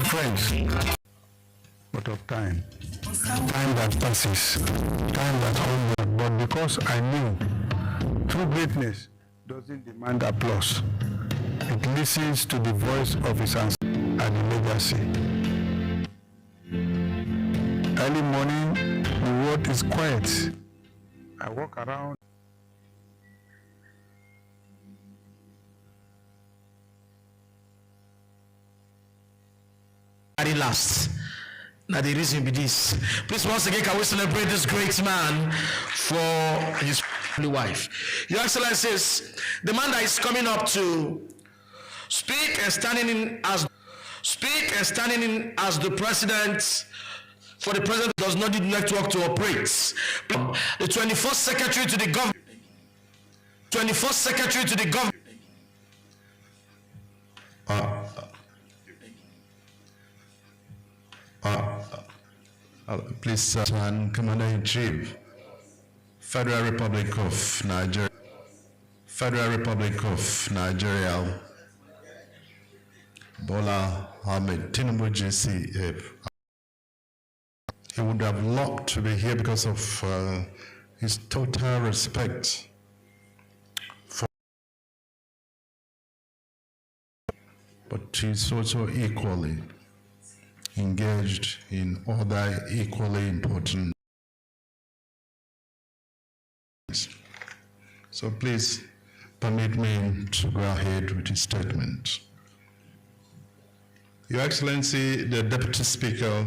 friends, but of time. Time that passes, time that onward. But because I knew true greatness doesn't demand applause, it listens to the voice of his ancestors and the legacy. Early morning, the world is quiet. I walk around. Last. Now the reason be this. Please once again can we celebrate this great man for his wife. Your Excellencies, the man that is coming up to speak and standing in as the president for the president does not need network to operate. The 21st secretary to the government. 21st secretary to the government. Please, Commander-in-Chief, Federal Republic of Nigeria, Bola Ahmed Tinubu GC. He would have loved to be here because of his total respect for, but he's also equally engaged in other equally important. So please permit me to go ahead with his statement. Your Excellency, the Deputy Speaker,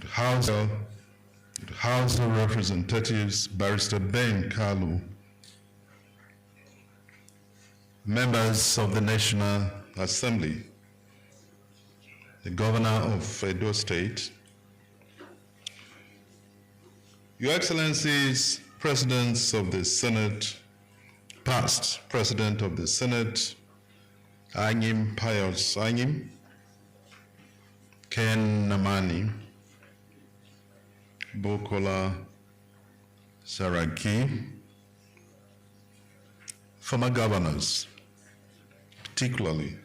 the House of Representatives, Barrister Ben Kalu, members of the National Assembly, the Governor of Edo State, Your Excellencies, Presidents of the Senate, past President of the Senate, Anyim Pius Anyim, Ken Namani, Bukola Saraki, former governors, particularly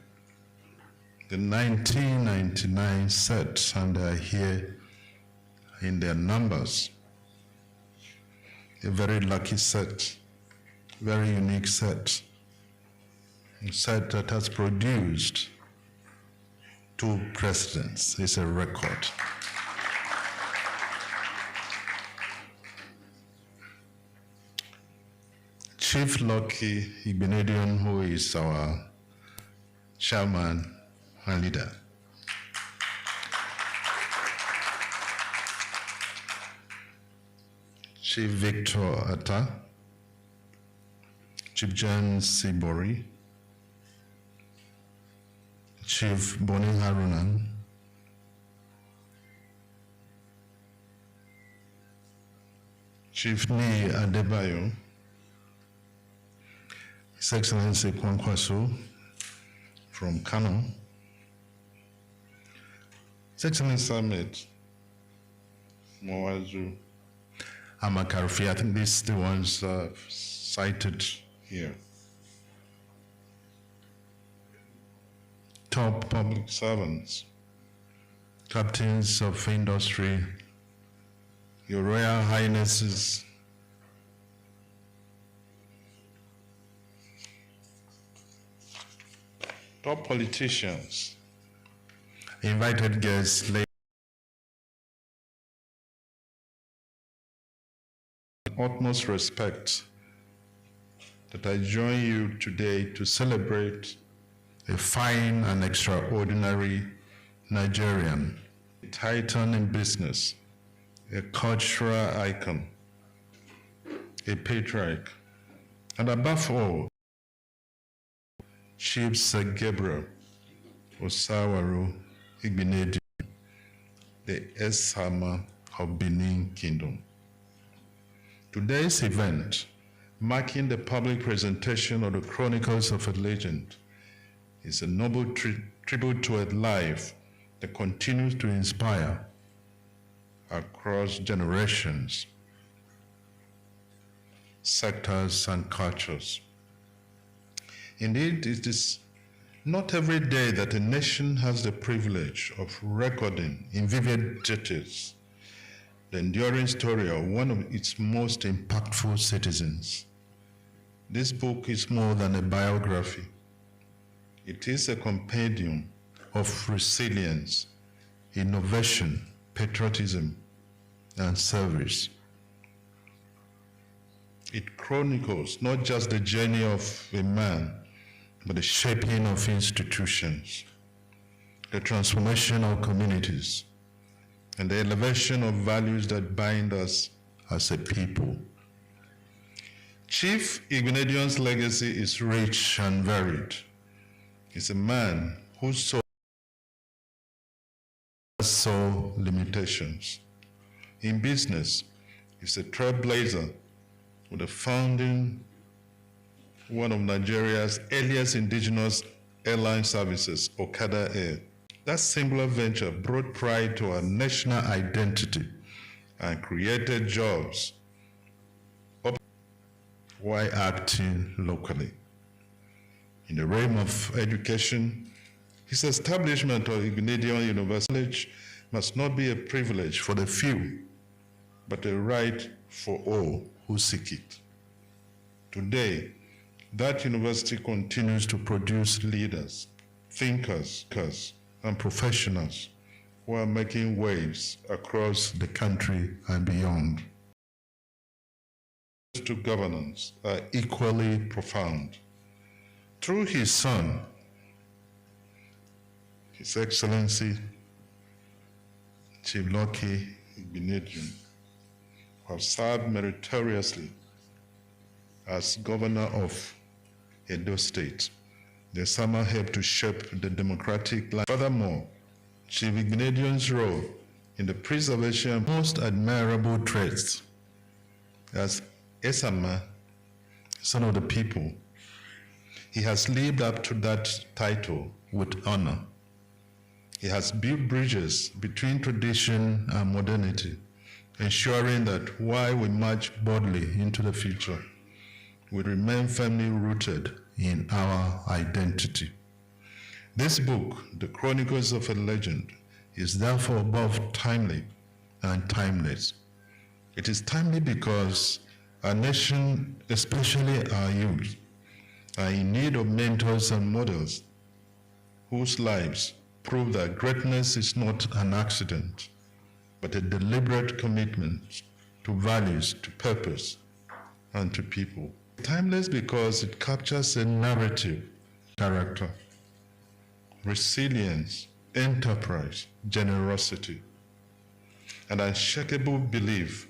the 1999 set, and they are here in their numbers. A very lucky set, very unique set. A set that has produced 2 presidents. It's a record. Chief Lucky Igbinedion, who is our chairman and leader. Chief Victor Atta, Chief Jan Sibori, Chief Boni Harunan, Chief Ni Adebayo, His Excellency Kwankwaso from Kano, His Excellency Ahmed Mwazu Amakarfi. I think these are the ones cited here. Top public servants, captains of industry, Your Royal Highnesses, top politicians, invited guests, utmost respect that I join you today to celebrate a fine and extraordinary Nigerian, a titan in business, a cultural icon, a patriarch, and above all, Chief Sir Gabriel Osawaru Igbinedion, the esama of Benin Kingdom. Today's event, marking the public presentation of the Chronicles of a Legend, is a noble tribute to a life that continues to inspire across generations, sectors, and cultures. Indeed, it is not every day that a nation has the privilege of recording in vivid details the enduring story of one of its most impactful citizens. This book is more than a biography. It is a compendium of resilience, innovation, patriotism, and service. It chronicles not just the journey of a man, but the shaping of institutions, the transformation of communities, and the elevation of values that bind us as a people. Chief Igbinedion's legacy is rich and varied. He's a man who saw limitations. In business, he's a trailblazer with the founding one of Nigeria's earliest indigenous airline services, Okada Air. That singular venture brought pride to our national identity and created jobs while acting locally. In the realm of education, his establishment of Igbinedion University must not be a privilege for the few, but a right for all who seek it. Today, that university continues to produce leaders, thinkers, and professionals who are making waves across the country and beyond. To governance are equally profound. Through his son, His Excellency Chief Lucky Igbinedion, who have served meritoriously as governor of Edo State, the esama helped to shape the democratic life. Furthermore, Chief Igbinedion's role in the preservation of most admirable traits as esama, son of the people, He has lived up to that title with honor. He has built bridges between tradition and modernity, ensuring that while we march boldly into the future, we remain firmly rooted in our identity. This book, The Chronicles of a Legend, is therefore both timely and timeless. It is timely because our nation, especially our youth, are in need of mentors and models whose lives prove that greatness is not an accident, but a deliberate commitment to values, to purpose, and to people. Timeless because it captures a narrative, character, resilience, enterprise, generosity, and unshakable belief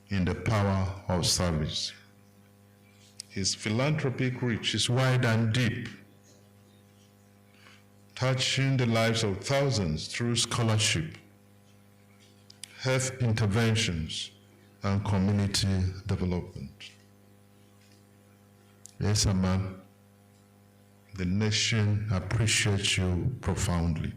in the power of service. His philanthropic reach is wide and deep, touching the lives of thousands through scholarship, health interventions, and community development. Esama, the nation appreciates you profoundly.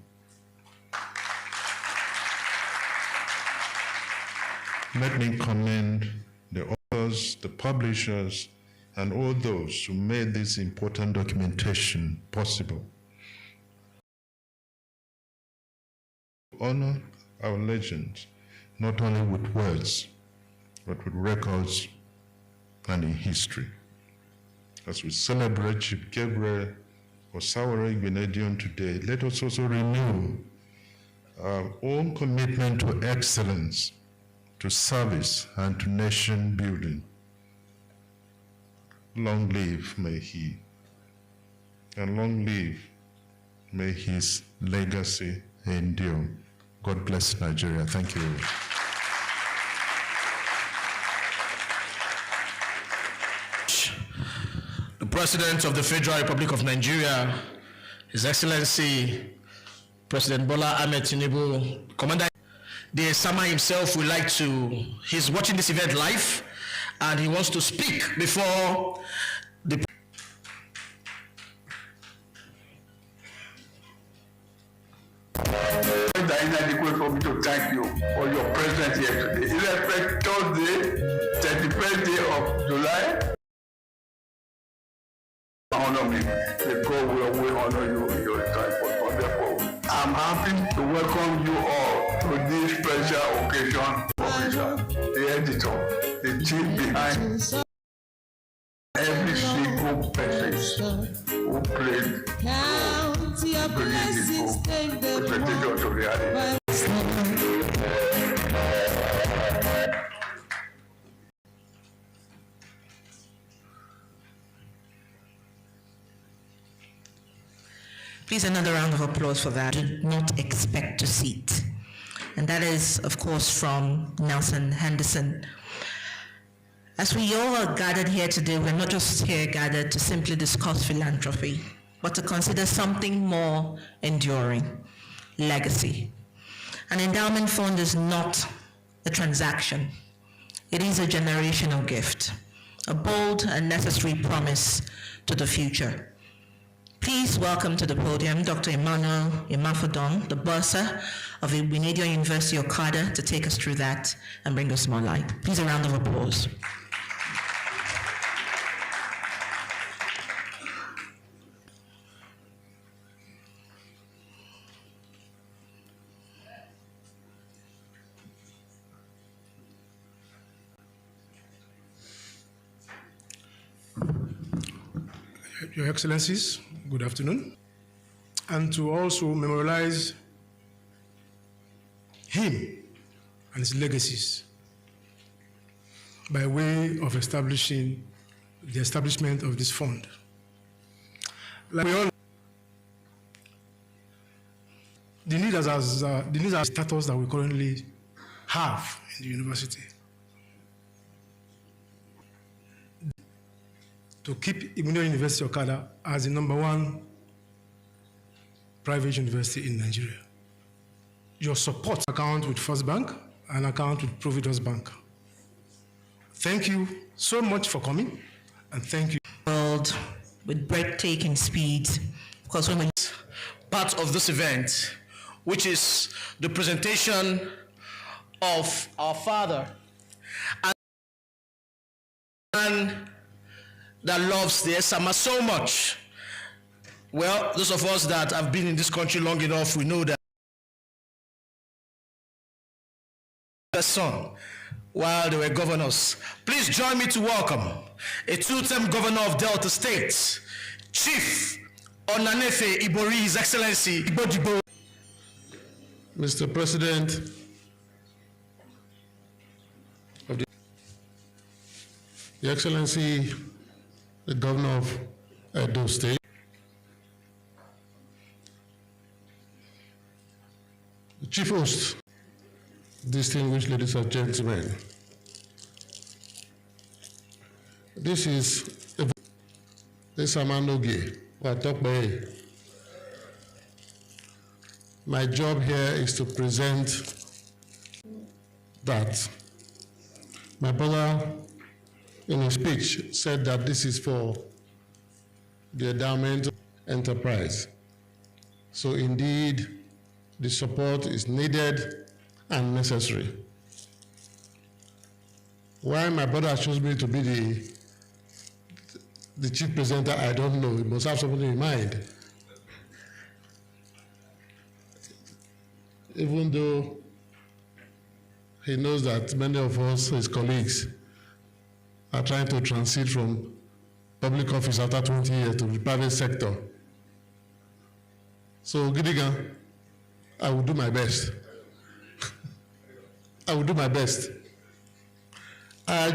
Let me commend the authors, the publishers, and all those who made this important documentation possible. Honor our legends, not only with words, but with records and in history. As we celebrate Chief Gabriel Osawore Gbenedion today, let us also renew our own commitment to excellence, to service, and to nation building. Long live may he, and long live may his legacy endure. God bless Nigeria. Thank you. The President of the Federal Republic of Nigeria, His Excellency President Bola Ahmed Tinubu, Commander, the esama himself would like to, he's watching this event live, and he wants to speak before the That is inadequate for me to thank you for your presence here today. It is Thursday, 31st day of July. Honor me. The God will honor you in your time for therefore. I'm happy to welcome you all to this special occasion. Officer, the editor, the team behind every single person who played bringing this book presentation to reality. Please, another round of applause for that. Do not expect to see it. And that is, of course, from Nelson Henderson. As we all are gathered here today, we're not just here gathered to simply discuss philanthropy, but to consider something more enduring, legacy. An endowment fund is not a transaction. It is a generational gift, a bold and necessary promise to the future. Please welcome to the podium Dr. Emmanuel Imafodon, the bursar of Gbenedion University, Okada, to take us through that and bring us more light. Please, a round of applause. Your Excellencies, good afternoon. And to also memorialize him and his legacies by way of establishing the establishment of this fund. Like we all know, the need as status that we currently have in the university to keep Gbenedion University Okada as the #1 private university in Nigeria. Your support account with First Bank and account with Providence Bank. Thank you so much for coming, and thank you. World with breathtaking speed. Because when we part of this event, which is the presentation of our father, and that loves the esama so much. Well, those of us that have been in this country long enough, we know that the son while they were governors. Please join me to welcome a two-term governor of Delta State, Chief Onanefe Ibori, His Excellency Ibodibo. Mr. President of the Excellency, the Governor of Edo State, the Chief Host, distinguished ladies and gentlemen, this is esama noge watokbe. My job here is to present that my brother in his speech said that this is for the Endowment enterprise. So indeed, the support is needed and necessary. Why my brother chose me to be the chief presenter, I don't know. He must have something in mind. Even though he knows that many of us, his colleagues, are trying to transit from public office after 20 years to the private sector. So, Gidigan, I will do my best. I will do my best. I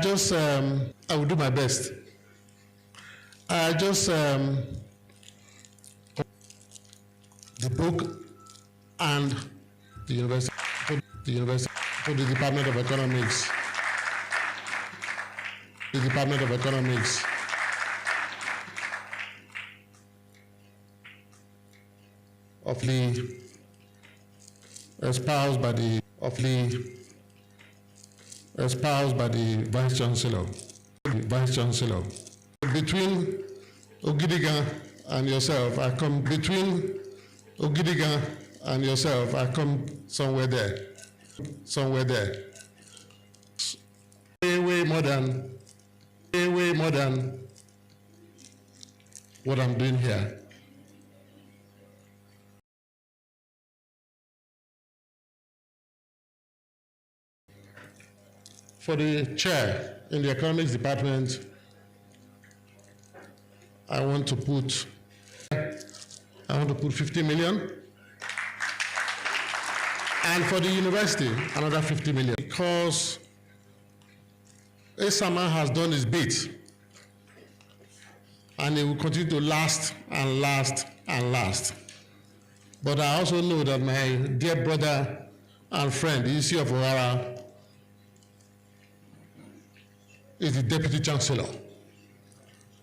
will do my best. The book and the university, for the Department of Economics. The Department of Economics. Of the espoused by the Vice Chancellor. Between Ogidigan and yourself, I come somewhere there. Way more than what I'm doing here. For the chair in the economics department, I want to put 50 million. And for the university, another 50 million. Because esama has done its bit. And it will continue to last and last and last. But I also know that my dear brother and friend, the EC of Ohara, is the Deputy Chancellor.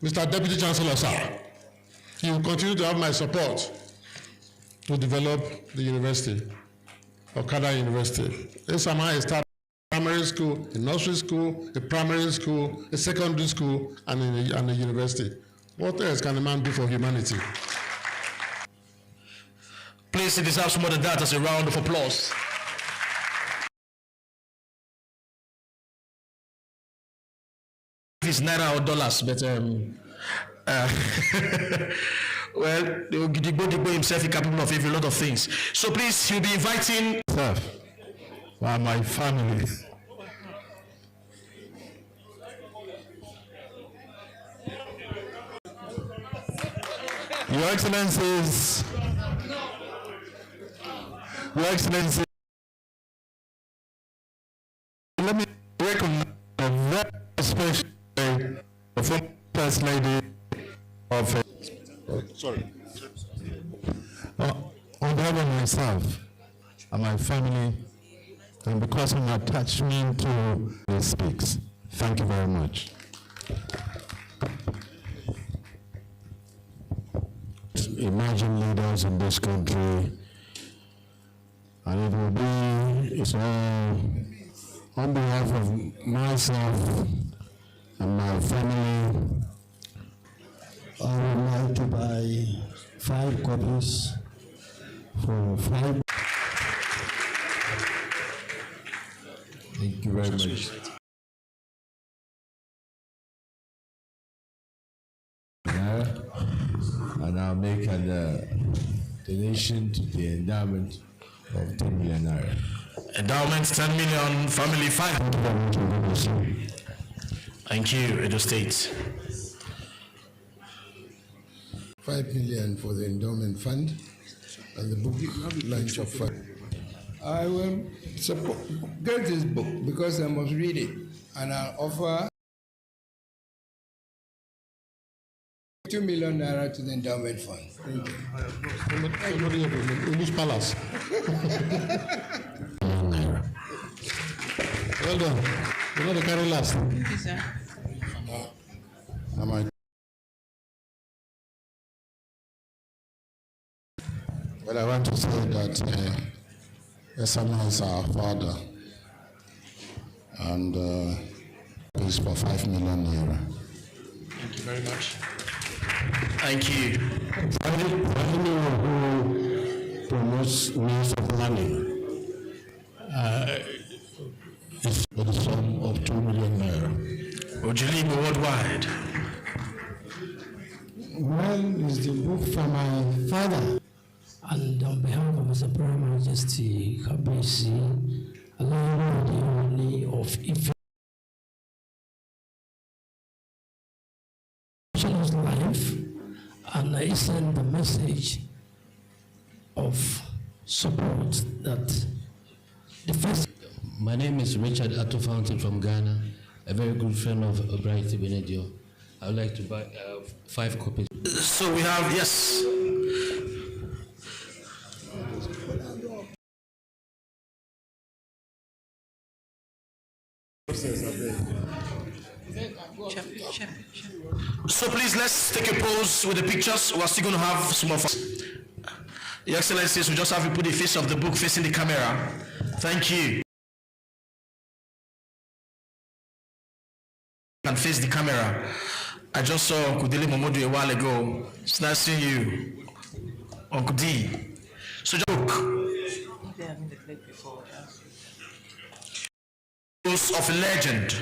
Mr. Deputy Chancellor, sir, you will continue to have my support to develop the university, Okada University. esama is started primary school, a nursery school, a primary school, a secondary school, and a university. What else can a man do for humanity? Please, it deserves more than that as a round of applause. It's naira or dollars, but well, Digbo himself is capable of a lot of things. So please, he'll be inviting my family. Your Excellencies, let me recognize a very special the former First Lady of on behalf of myself and my family, and because of my attachment to the speaks. Thank you very much. Emerging leaders in this country, and it will be, it's all on behalf of myself and my family I would like to buy 5 copies for 5. Thank you very much. And I'll make a donation to the endowment of 10 million naira. Endowment 10 million, family 5. Thank you, Edo State. 5 million for the endowment fund and the book launch of fund. I will support, get this book because I must read it, and I'll offer 2 million naira to the endowment fund. Thank you. English Palace. Well done. You know the carry last. Thank you, sir. Well, I want to say that esama is our father, and is for 5 million naira. Thank you very much. Thank you. For anyone who promotes means of money, is for the sum of 2 million naira. Ojilibo worldwide. One is the book from my father. And on behalf of His Imperial Majesty Kabisi, allow the only of Ife his life, and I send the message of support that the first. My name is Richard Atto Fountain from Ghana, a very good friend of Bright Benedio. I would like to buy 5 copies. So we have, yes. So please, let's take a pose with the pictures. We're still going to have some of us. Your Excellencies, we just have to put the face of the book facing the camera. Thank you. And face the camera. I just saw Kudili Momodu a while ago. It's nice seeing you, Uncle D. So just look. Of a legend.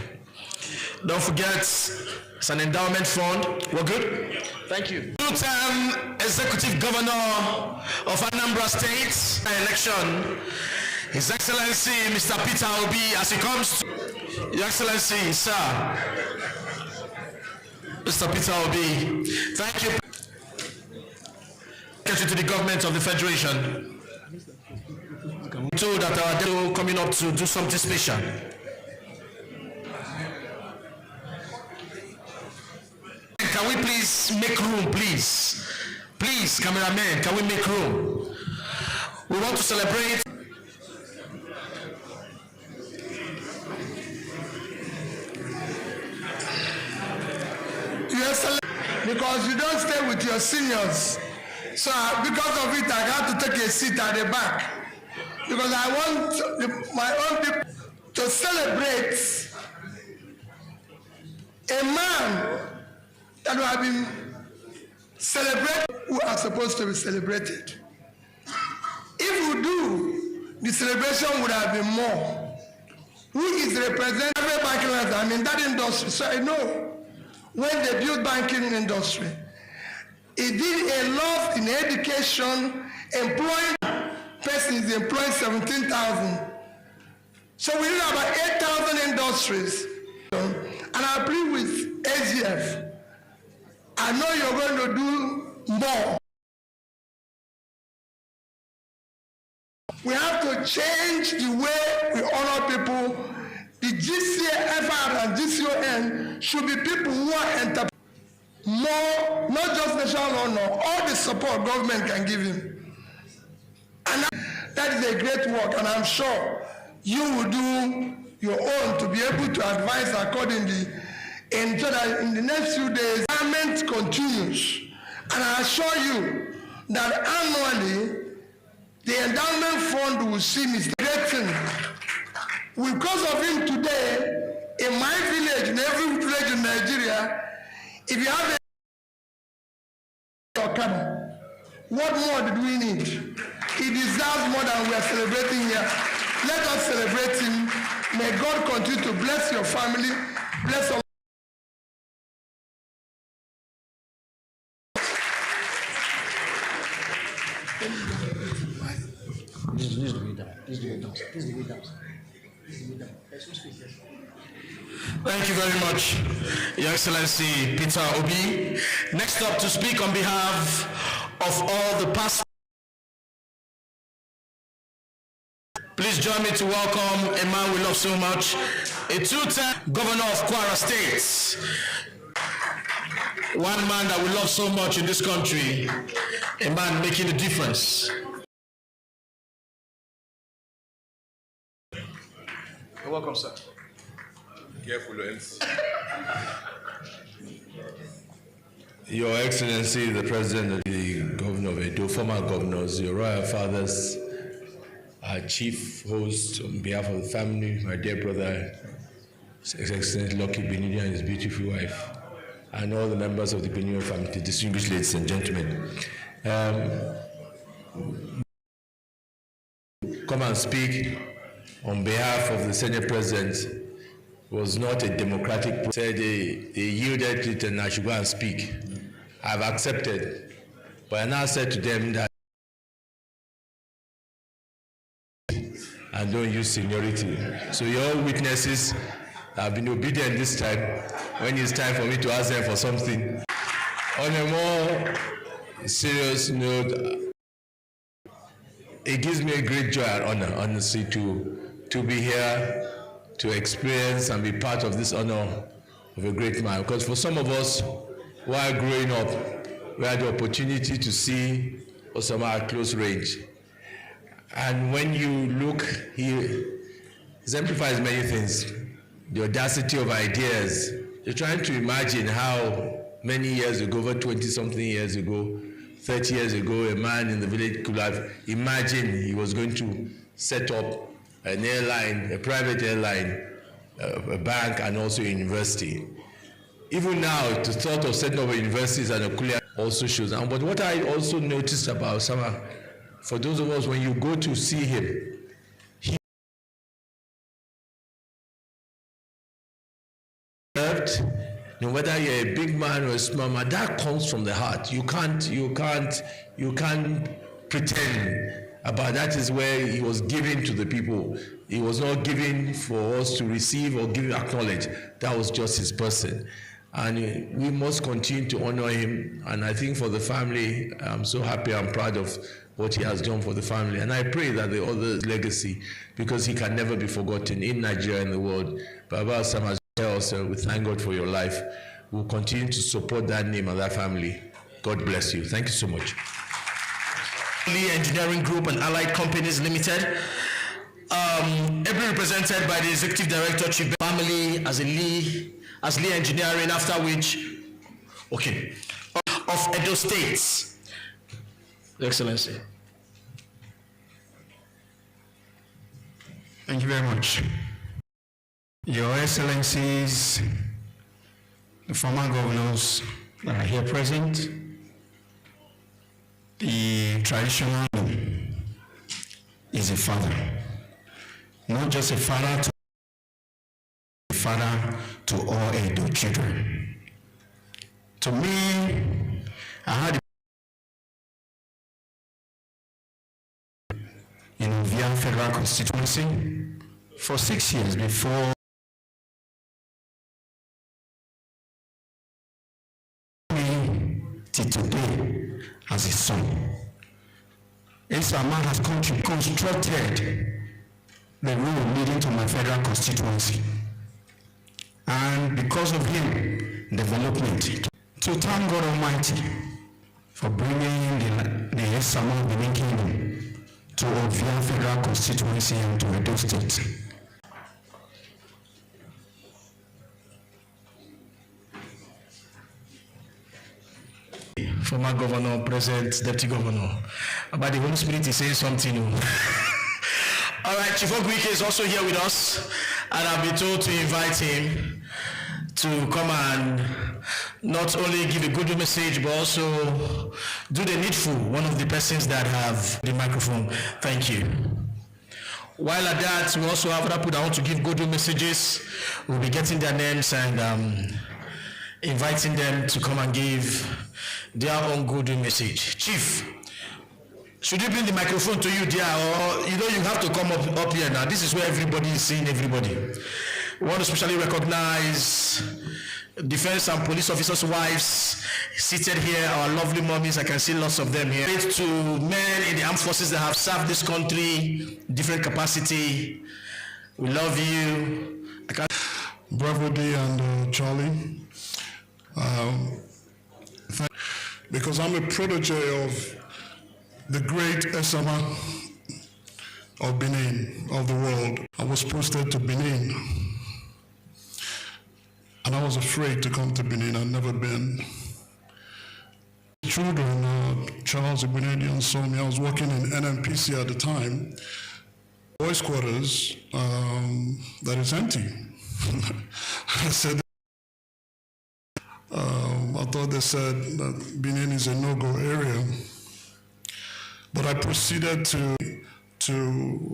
Don't forget, it's an endowment fund. We're good? Thank you. Two-term Executive Governor of Anambra State election, His Excellency Mr. Peter Obi, as he comes to Your Excellency, sir. Mr. Peter Obi, thank you. Thank you to the government of the Federation. Told that our day coming up to do something special. Can we please make room, please? Please, cameraman, can we make room? We want to celebrate. Yes, because you don't stay with your seniors. So because of it, I have to take a seat at the back. Because I want my own people to celebrate a man that will have been celebrated, who are supposed to be celebrated. If we do, the celebration would have been more. Who is representing every banking life? I'm in that industry, so I know when they built banking industry, it did a lot in education, employing persons employing 17,000. So we did about 8,000 industries. And I plead with AGF. I know you're going to do more. We have to change the way we honor people. The GCFR and GCON should be people who are more, not just national honor, all the support government can give him. And that is a great work, and I'm sure you will do your own to be able to advise accordingly, and so that in the next few days, government continues. And I assure you that annually, the endowment fund will see Mr. Gretchen. Because of him today, in my village, in every village in Nigeria, if you have a What more did we need? He deserves more than we are celebrating here. Let us celebrate him. May God continue to bless your family, bless all. Thank you very much, Your Excellency Peter Obi. Next up to speak on behalf of all the past. Please join me to welcome a man we love so much, a two-time governor of Kwara State. One man that we love so much in this country, a man making a difference. You're welcome, sir. Careful, Your Excellency, the President, the Governor of Edo, former governors, your royal fathers, our chief host, on behalf of the family, my dear brother, His Excellency Lucky Benidi and his beautiful wife, and all the members of the Benidi family, distinguished ladies and gentlemen. Come and speak on behalf of the Senate President was not a democratic process. Said they yielded it and I should go and speak. I've accepted, but I now said to them that I don't use seniority. So you're all witnesses. I've been obedient this time when it's time for me to ask them for something. On a more serious note, it gives me a great joy and honor, honestly, to be here, to experience and be part of this honor of a great man. Because for some of us, while growing up, we had the opportunity to see Osama at close range. And when you look, he exemplifies many things. The audacity of ideas. You're trying to imagine how many years ago, over 20-something years ago, 30 years ago, a man in the village could have imagined he was going to set up an airline, a private airline, a bank, and also a university. Even now, the thought of setting up a university is an ocular also shows. But what I also noticed about Osama, for those of us, when you go to see him, he served, no matter you're a big man or a small man, that comes from the heart. You can't pretend about that. Is where he was giving to the people. He was not giving for us to receive or give acknowledge. That was just his person. And we must continue to honor him. And I think for the family, I'm so happy and proud of what he has done for the family. And I pray that the other legacy, because he can never be forgotten in Nigeria and the world. Baba Osama, also, we thank God for your life. We'll continue to support that name and that family. God bless you. Thank you so much. Lee Engineering Group and Allied Companies Limited, ably represented by the Executive Director, Chief Family as Lee Engineering, after which, okay, of Edo States. Your Excellency. Thank you very much. Your Excellencies, the former governors that are here present, the traditional is a father, not just a father to all Edo children. To me, I had in Ovia Federal Constituency for 6 years before me till today as his son. Esama has constructed the road leading to my federal constituency. And because of him, development. To thank God Almighty for bringing the Esama of the Benin Kingdom to Ovia Federal Constituency and to Edo State. Former governor, present deputy governor. But the Holy Spirit is saying something. All right, Chief Ogwike is also here with us, and I've been told to invite him to come and not only give a good message, but also do the needful. One of the persons that have the microphone. Thank you. While at that, we also have other people that want to give good messages. We'll be getting their names and inviting them to come and give their own good message. Chief, should we bring the microphone to you there, or you have to come up here now? This is where everybody is seeing everybody. We want to especially recognize defense and police officers' wives seated here, our lovely mommies. I can see lots of them here. To men in the armed forces that have served this country, different capacity. We love you. Bravo D and Charlie. Because I'm a protege of the great esama of Benin, of the world. I was posted to Benin, and I was afraid to come to Benin. I'd never been. Children, Charles Ibunedian saw me. I was working in NMPC at the time. Boys' quarters that is empty. I said, I thought they said that Benin is a no-go area. But I proceeded to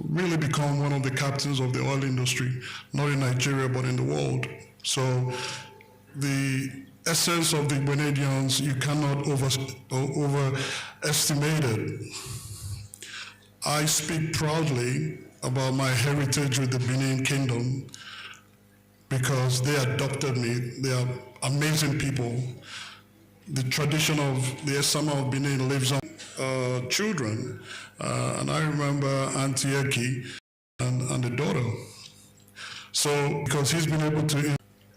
really become one of the captains of the oil industry, not in Nigeria, but in the world. So the essence of the Benedians, you cannot overestimate it. I speak proudly about my heritage with the Benin Kingdom because they adopted me. They are amazing people. The tradition of the esama of Benin lives on. Children, and I remember Auntie Eki and the daughter. So, because he's been able to...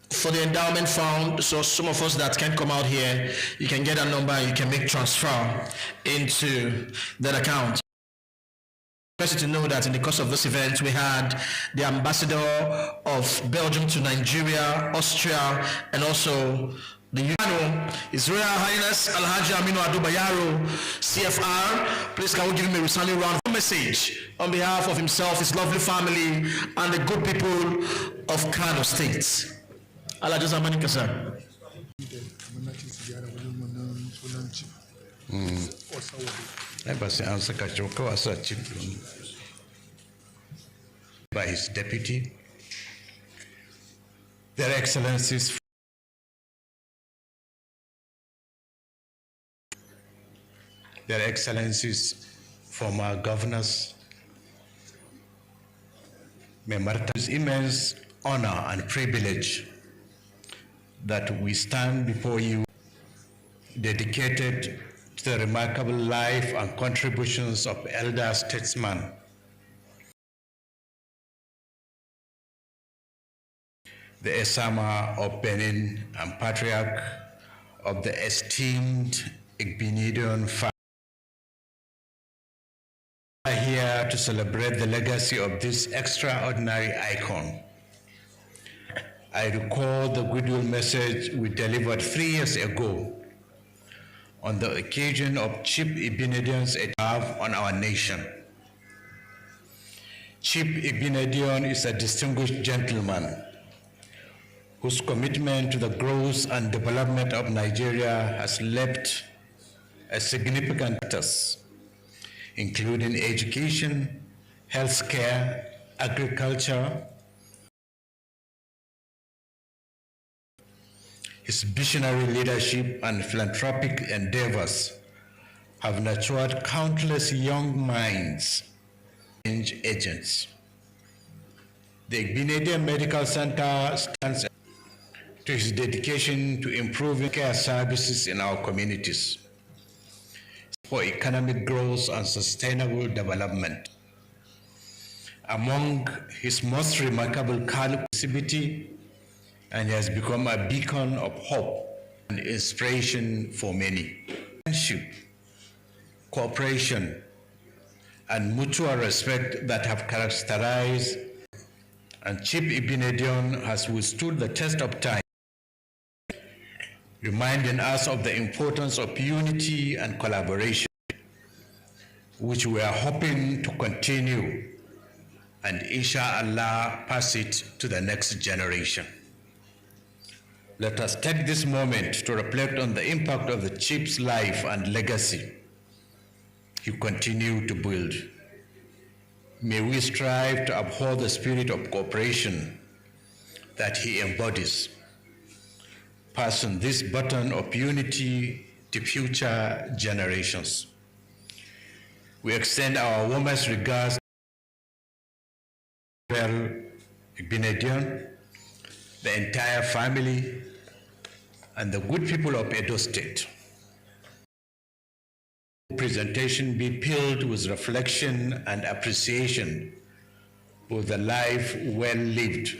For the endowment fund, so some of us that can't come out here, you can get a number and you can make transfer into that account. Interested to know that in the course of this event, we had the ambassador of Belgium to Nigeria, Austria, and also the His Royal Highness Alhaji Aminu Adubayaro, CFR. Please can we give him a resounding round of message on behalf of himself, his lovely family, and the good people of Kano State. Allah just amanika, sir. By his deputy, Their Excellencies, former governors, it is immense honor and privilege that we stand before you, dedicated to the remarkable life and contributions of elder statesman, the esama of Benin and patriarch of the esteemed Igbinidion family. We are here to celebrate the legacy of this extraordinary icon. I recall the goodwill message we delivered 3 years ago on the occasion of Chief Igbinedion's attack on our nation. Chief Igbinedion is a distinguished gentleman whose commitment to the growth and development of Nigeria has left a significant status, including education, healthcare, agriculture. His visionary leadership and philanthropic endeavors have nurtured countless young minds, change agents. The Igbinedion Medical Center stands to his dedication to improving care services in our communities for economic growth and sustainable development. Among his most remarkable activity, and he has become a beacon of hope and inspiration for many. Friendship, cooperation, and mutual respect that have characterized, and Chief Igbinedion has withstood the test of time, reminding us of the importance of unity and collaboration, which we are hoping to continue and inshallah pass it to the next generation. let us take this moment to reflect on the impact of the chief's life and legacy he continued to build. May we strive to uphold the spirit of cooperation that he embodies, passing this baton of unity to future generations. We extend our warmest regards to Igbinedion, the entire family, and the good people of Edo State. Presentation be filled with reflection and appreciation for the life well lived.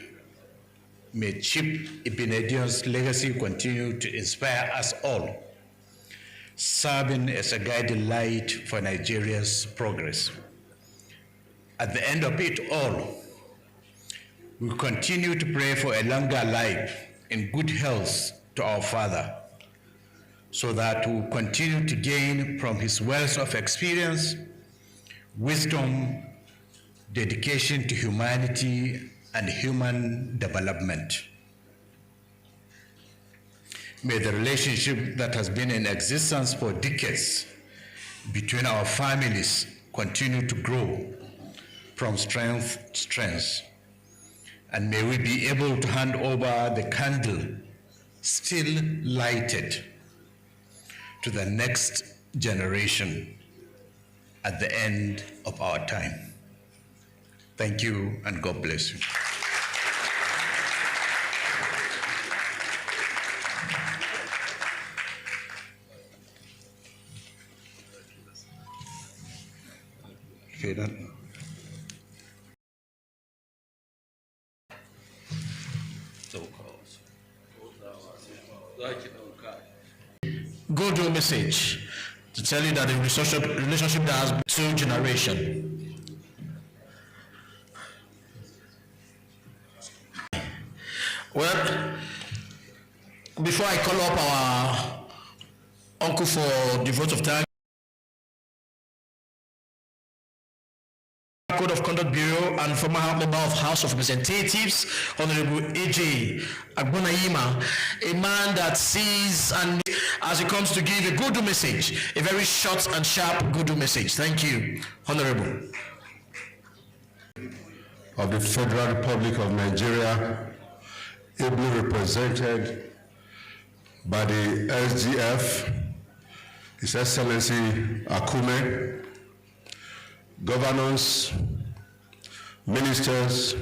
May Chief Igbinedion's legacy continue to inspire us all, serving as a guiding light for Nigeria's progress. At the end of it all, we continue to pray for a longer life in good health to our father, so that we continue to gain from his wealth of experience, wisdom, dedication to humanity, and human development. May the relationship that has been in existence for decades between our families continue to grow from strength to strength. And may we be able to hand over the candle still lighted to the next generation at the end of our time. Thank you, and God bless you. Okay, done. Go do a message to tell you that the relationship that has been 2 generations. Well, before I call up our uncle for the vote of thanks, Code of Conduct Bureau and former member of House of Representatives, Honorable A.J. Agbonayima, a man that sees and as he comes to give a good message, a very short and sharp good message. Thank you, Honorable. Of the Federal Republic of Nigeria, ably represented by the SGF, His Excellency Akume, governors, ministers,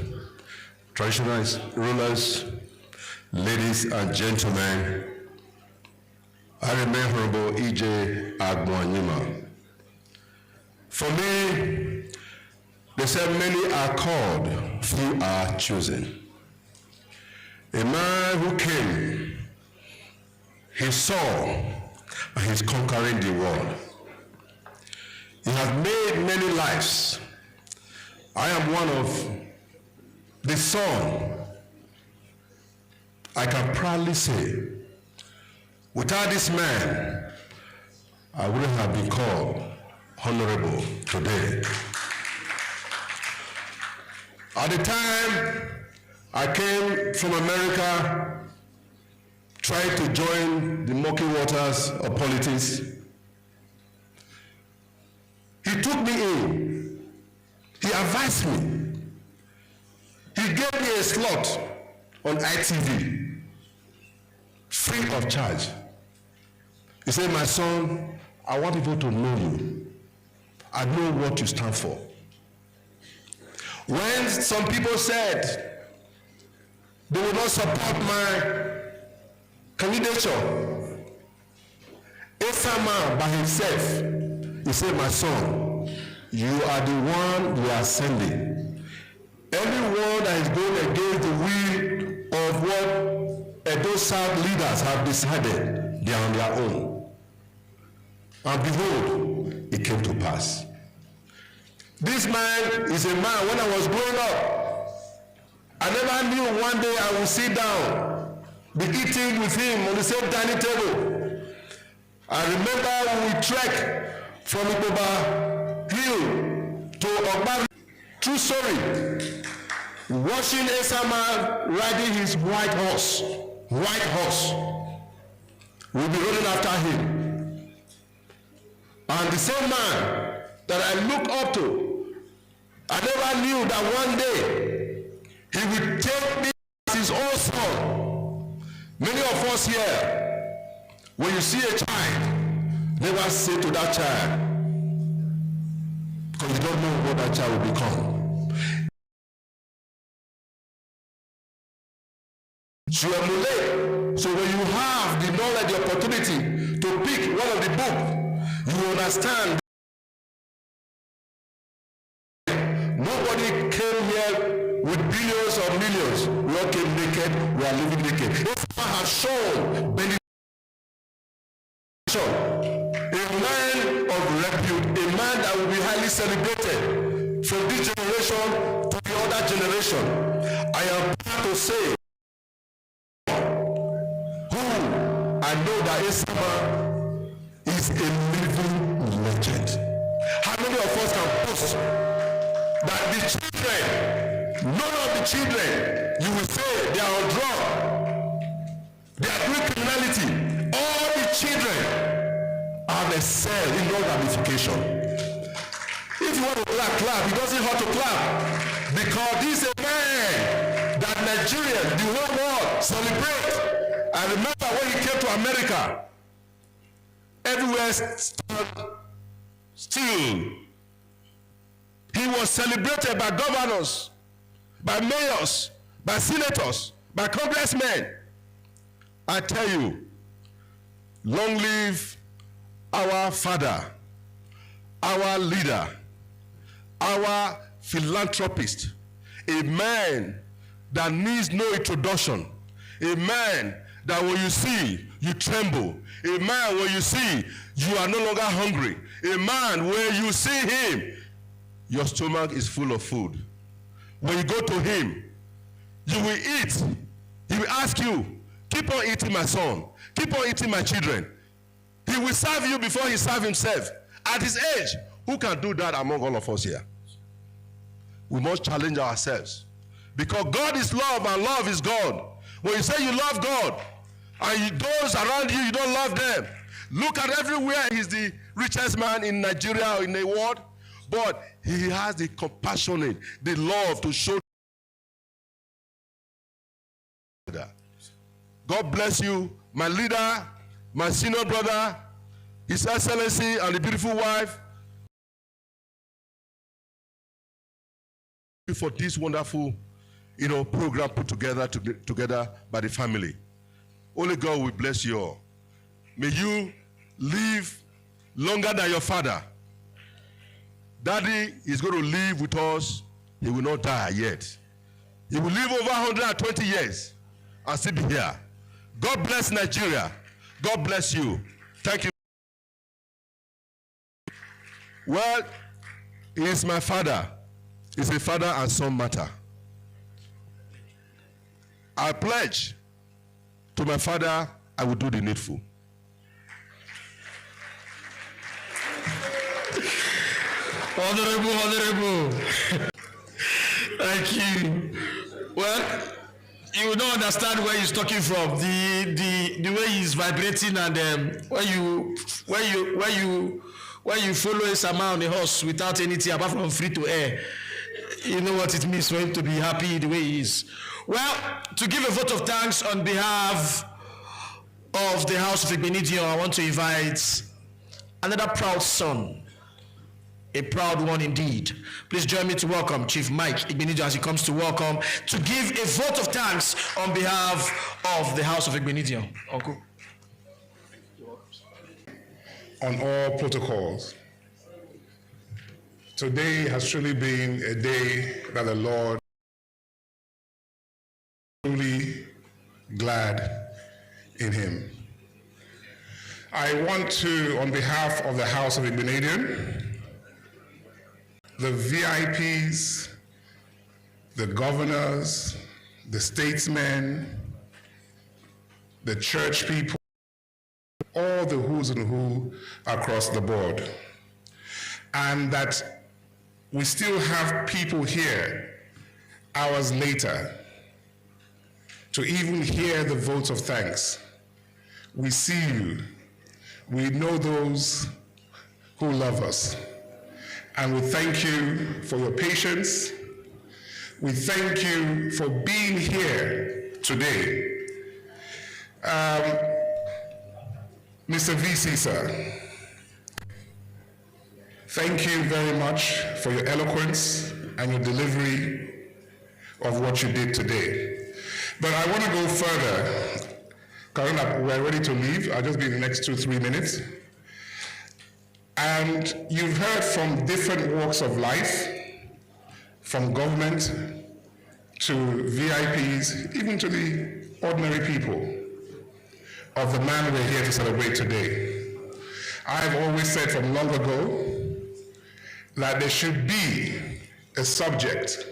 traditional rulers, ladies and gentlemen, I remain Honorable E.J. Agbonayima. For me, they said many are called, few are chosen. A man who came, he saw, and he's conquering the world. He has made many lives. I am one of the son. I can proudly say, without this man, I wouldn't have been called honorable today. At the time I came from America, tried to join the murky waters of politics, he took me in. He advised me. He gave me a slot on ITV, free of charge. He said, my son, I want people to know you. I know what you stand for. When some people said they will not support my candidature, esama by himself, he said, my son, you are the one we are sending. Anyone that is going against the will of what Edo South leaders have decided, they are on their own. And behold, it came to pass. This man is a man, when I was growing up, I never knew one day I would sit down, be eating with him on the same dining table. I remember when we trekked from Ikoba Hill to Ogba. True story. Watching esama riding his white horse white horse will be running after him. And the same man that I look up to, I never knew that one day he would take me as his own son. Many of us here, when you see a child, never say to that child, because you don't know what that child will become. To emulate. So when you have the knowledge, the opportunity to pick one of the books, you understand. Nobody came here with billions or millions. We all came naked. We are living naked. Esama has shown benefit. A man of repute, a man that will be highly celebrated from this generation to the other generation. I am proud to say, I know that esama is a living legend. How many of us can boast that the children, none of the children, you will say they are on drug, they are doing criminality. All the children have excelled in all ramification. If you want to clap, he doesn't have to clap, because this is a man that Nigerians, the whole world, celebrate. I remember when he came to America, everywhere still. He was celebrated by governors, by mayors, by senators, by congressmen. I tell you, long live our father, our leader, our philanthropist, a man that needs no introduction, a man that when you see, you tremble. A man when you see, you are no longer hungry. A man when you see him, your stomach is full of food. When you go to him, you will eat. He will ask you, keep on eating, my son. Keep on eating, my children. He will serve you before he serves himself. At his age, who can do that among all of us here? We must challenge ourselves. Because God is love and love is God. When you say you love God, and those around you, you don't love them. Look at everywhere. He's the richest man in Nigeria or in the world. But he has the compassionate, the love to show. God bless you, my leader, my senior brother, His Excellency, and the beautiful wife. For this wonderful, program put together by the family. Only God will bless you all. May you live longer than your father. Daddy is going to live with us. He will not die yet. He will live over 120 years and still be here. God bless Nigeria. God bless you. Thank you. Well, he is my father. It's a father and son matter. I pledge to my father, I will do the needful. Honorable. Thank you. Well, you will not understand where he's talking from. The way he's vibrating, and when you follow esama on the horse without anything apart from free to air, you know what it means for him to be happy the way he is. Well, to give a vote of thanks on behalf of the House of Igbenedion, I want to invite another proud son, a proud one indeed. Please join me to welcome Chief Mike Igbenedion as he comes to welcome, to give a vote of thanks on behalf of the House of Igbenedion. Uncle. On all protocols, today has truly been a day that the Lord truly glad in him. I want to, on behalf of the House of Igbenedion, the VIPs, the governors, the statesmen, the church people, all the who's and who across the board. And that we still have people here hours later to even hear the votes of thanks. We see you. We know those who love us. And we thank you for your patience. We thank you for being here today. Mr. VC, sir, thank you very much for your eloquence and your delivery of what you did today. But I want to go further. Karuna, we're ready to leave. I'll just be in the next 2-3 minutes. And you've heard from different walks of life, from government to VIPs, even to the ordinary people, of the man we're here to celebrate today. I've always said from long ago that there should be a subject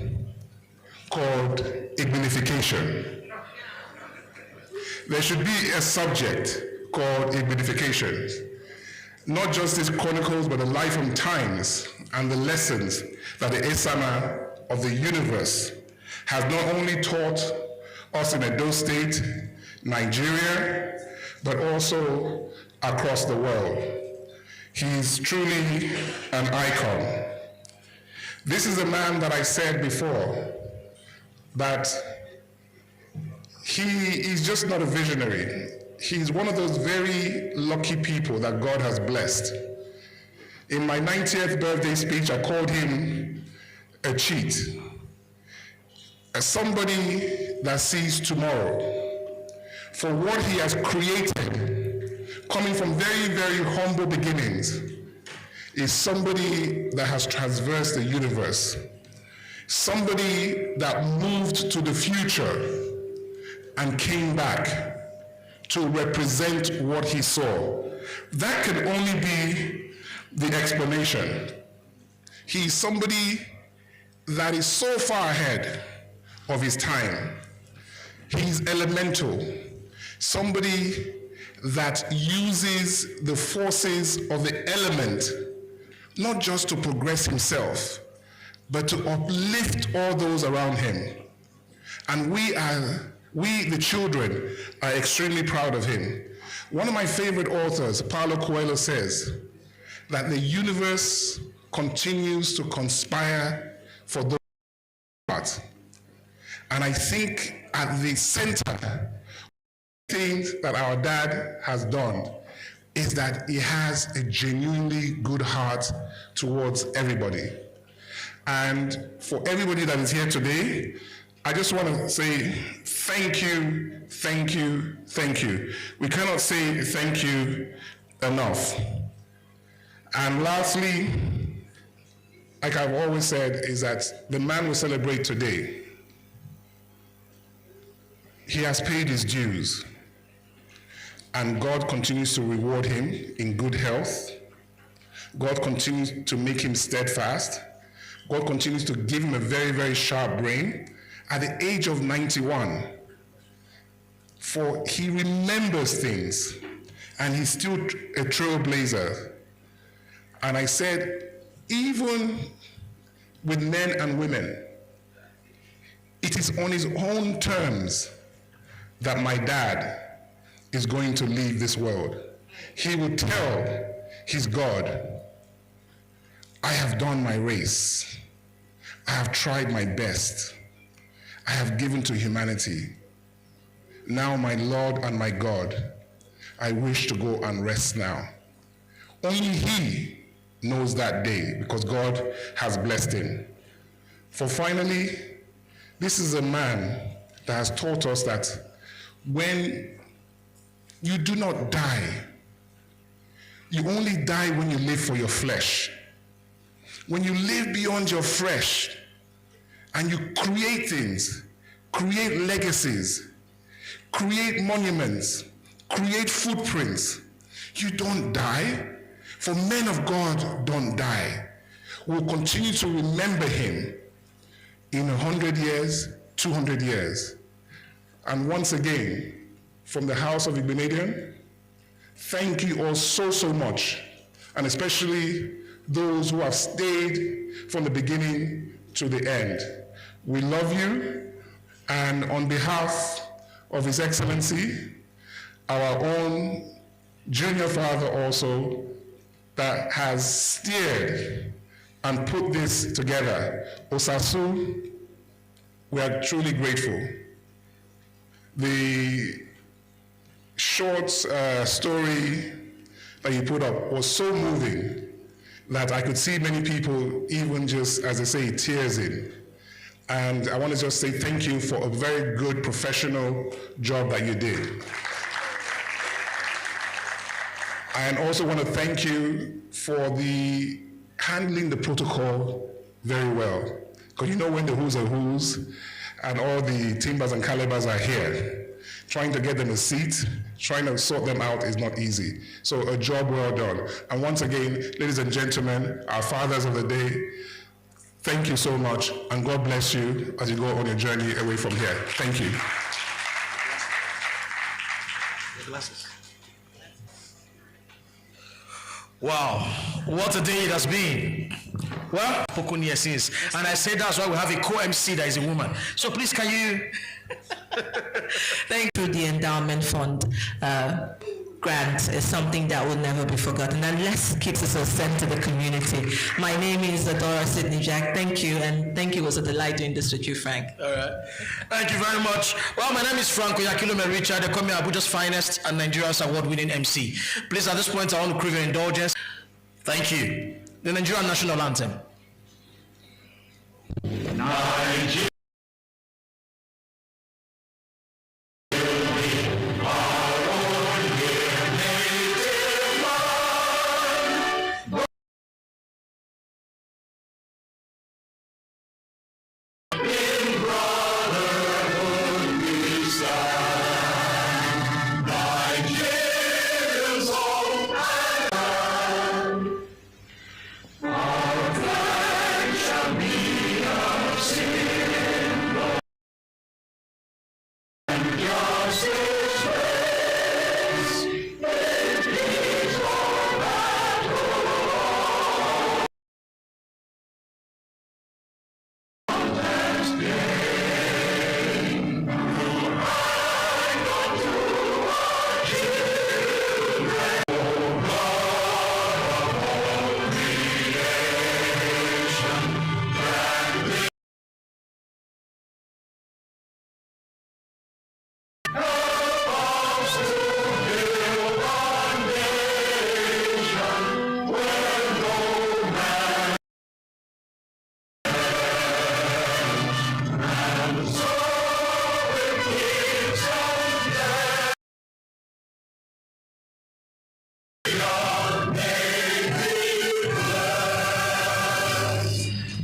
called ignification. There should be a subject called ignification. Not just these chronicles, but the life and times and the lessons that the esama of the universe has not only taught us in Edo State, Nigeria, but also across the world. He's truly an icon. This is a man that I said before, that he is just not a visionary. He's one of those very lucky people that God has blessed. In my 90th birthday speech, I called him a cheat, as somebody that sees tomorrow. For what he has created, coming from very, very humble beginnings, is somebody that has traversed the universe, somebody that moved to the future and came back to represent what he saw. That can only be the explanation. He's somebody that is so far ahead of his time. He's elemental, somebody that uses the forces of the element not just to progress himself, but to uplift all those around him. And we, the children, are extremely proud of him. One of my favorite authors, Paulo Coelho, says that the universe continues to conspire for those parts. And I think at the center, things that our dad has done is that he has a genuinely good heart towards everybody. And for everybody that is here today, I just want to say thank you, thank you, thank you. We cannot say thank you enough. And lastly, like I've always said, is that the man we celebrate today, he has paid his dues, and God continues to reward him in good health. God continues to make him steadfast. God continues to give him a very, very sharp brain at the age of 91. For he remembers things, and he's still a trailblazer. And I said, even with men and women, it is on his own terms that my dad is going to leave this world. He will tell his God, I have done my race. I have tried my best. I have given to humanity. Now, my Lord and my God, I wish to go and rest now. Only he knows that day, because God has blessed him. For finally, this is a man that has taught us that when you do not die, you only die when you live for your flesh. When you live beyond your flesh and you create things, create legacies, create monuments, create footprints, you don't die. For men of God don't die. We'll continue to remember him in 100 years, 200 years. And once again, from the house of Igbinedion, thank you all so, so much, and especially those who have stayed from the beginning to the end. We love you, and on behalf of His Excellency, our own junior father also, that has steered and put this together. Osasu, we are truly grateful. The short story that you put up was so moving that I could see many people, even just, as they say, tears in. And I want to just say thank you for a very good professional job that you did. And also want to thank you for the handling the protocol very well. Because you know when the who's are who's, and all the timbers and calibers are here. Trying to get them a seat, trying to sort them out is not easy. So a job well done. And once again, ladies and gentlemen, our fathers of the day, thank you so much, and God bless you as you go on your journey away from here. Thank you. Wow, what a day it has been. Well, spoken here since. And I say that's why we have a co-MC that is a woman. So please, can you... Thank you. The Endowment Fund grant is something that will never be forgotten, unless keeps us a sense to the community. My name is Adora Sidney Jack. Thank you, and thank you. It was a delight doing this with you, Frank. All right. Thank you very much. Well, my name is Frank Oyakilome Richard. They call me Abuja's finest and Nigeria's award-winning MC. Please, at this point, I want to crave your indulgence. Thank you. The Nigerian National Anthem. Nigeria.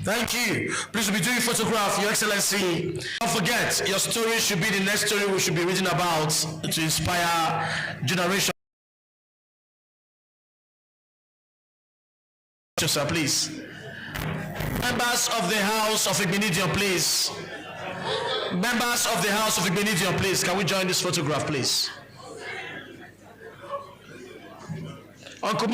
Thank you. Please be doing photograph, Your Excellency. Don't forget, your story should be the next story we should be reading about to inspire generations. Sir, please. Members of the House of Igbinidion, please. Members of the House of Igbinidion, please. Can we join this photograph, please? Uncle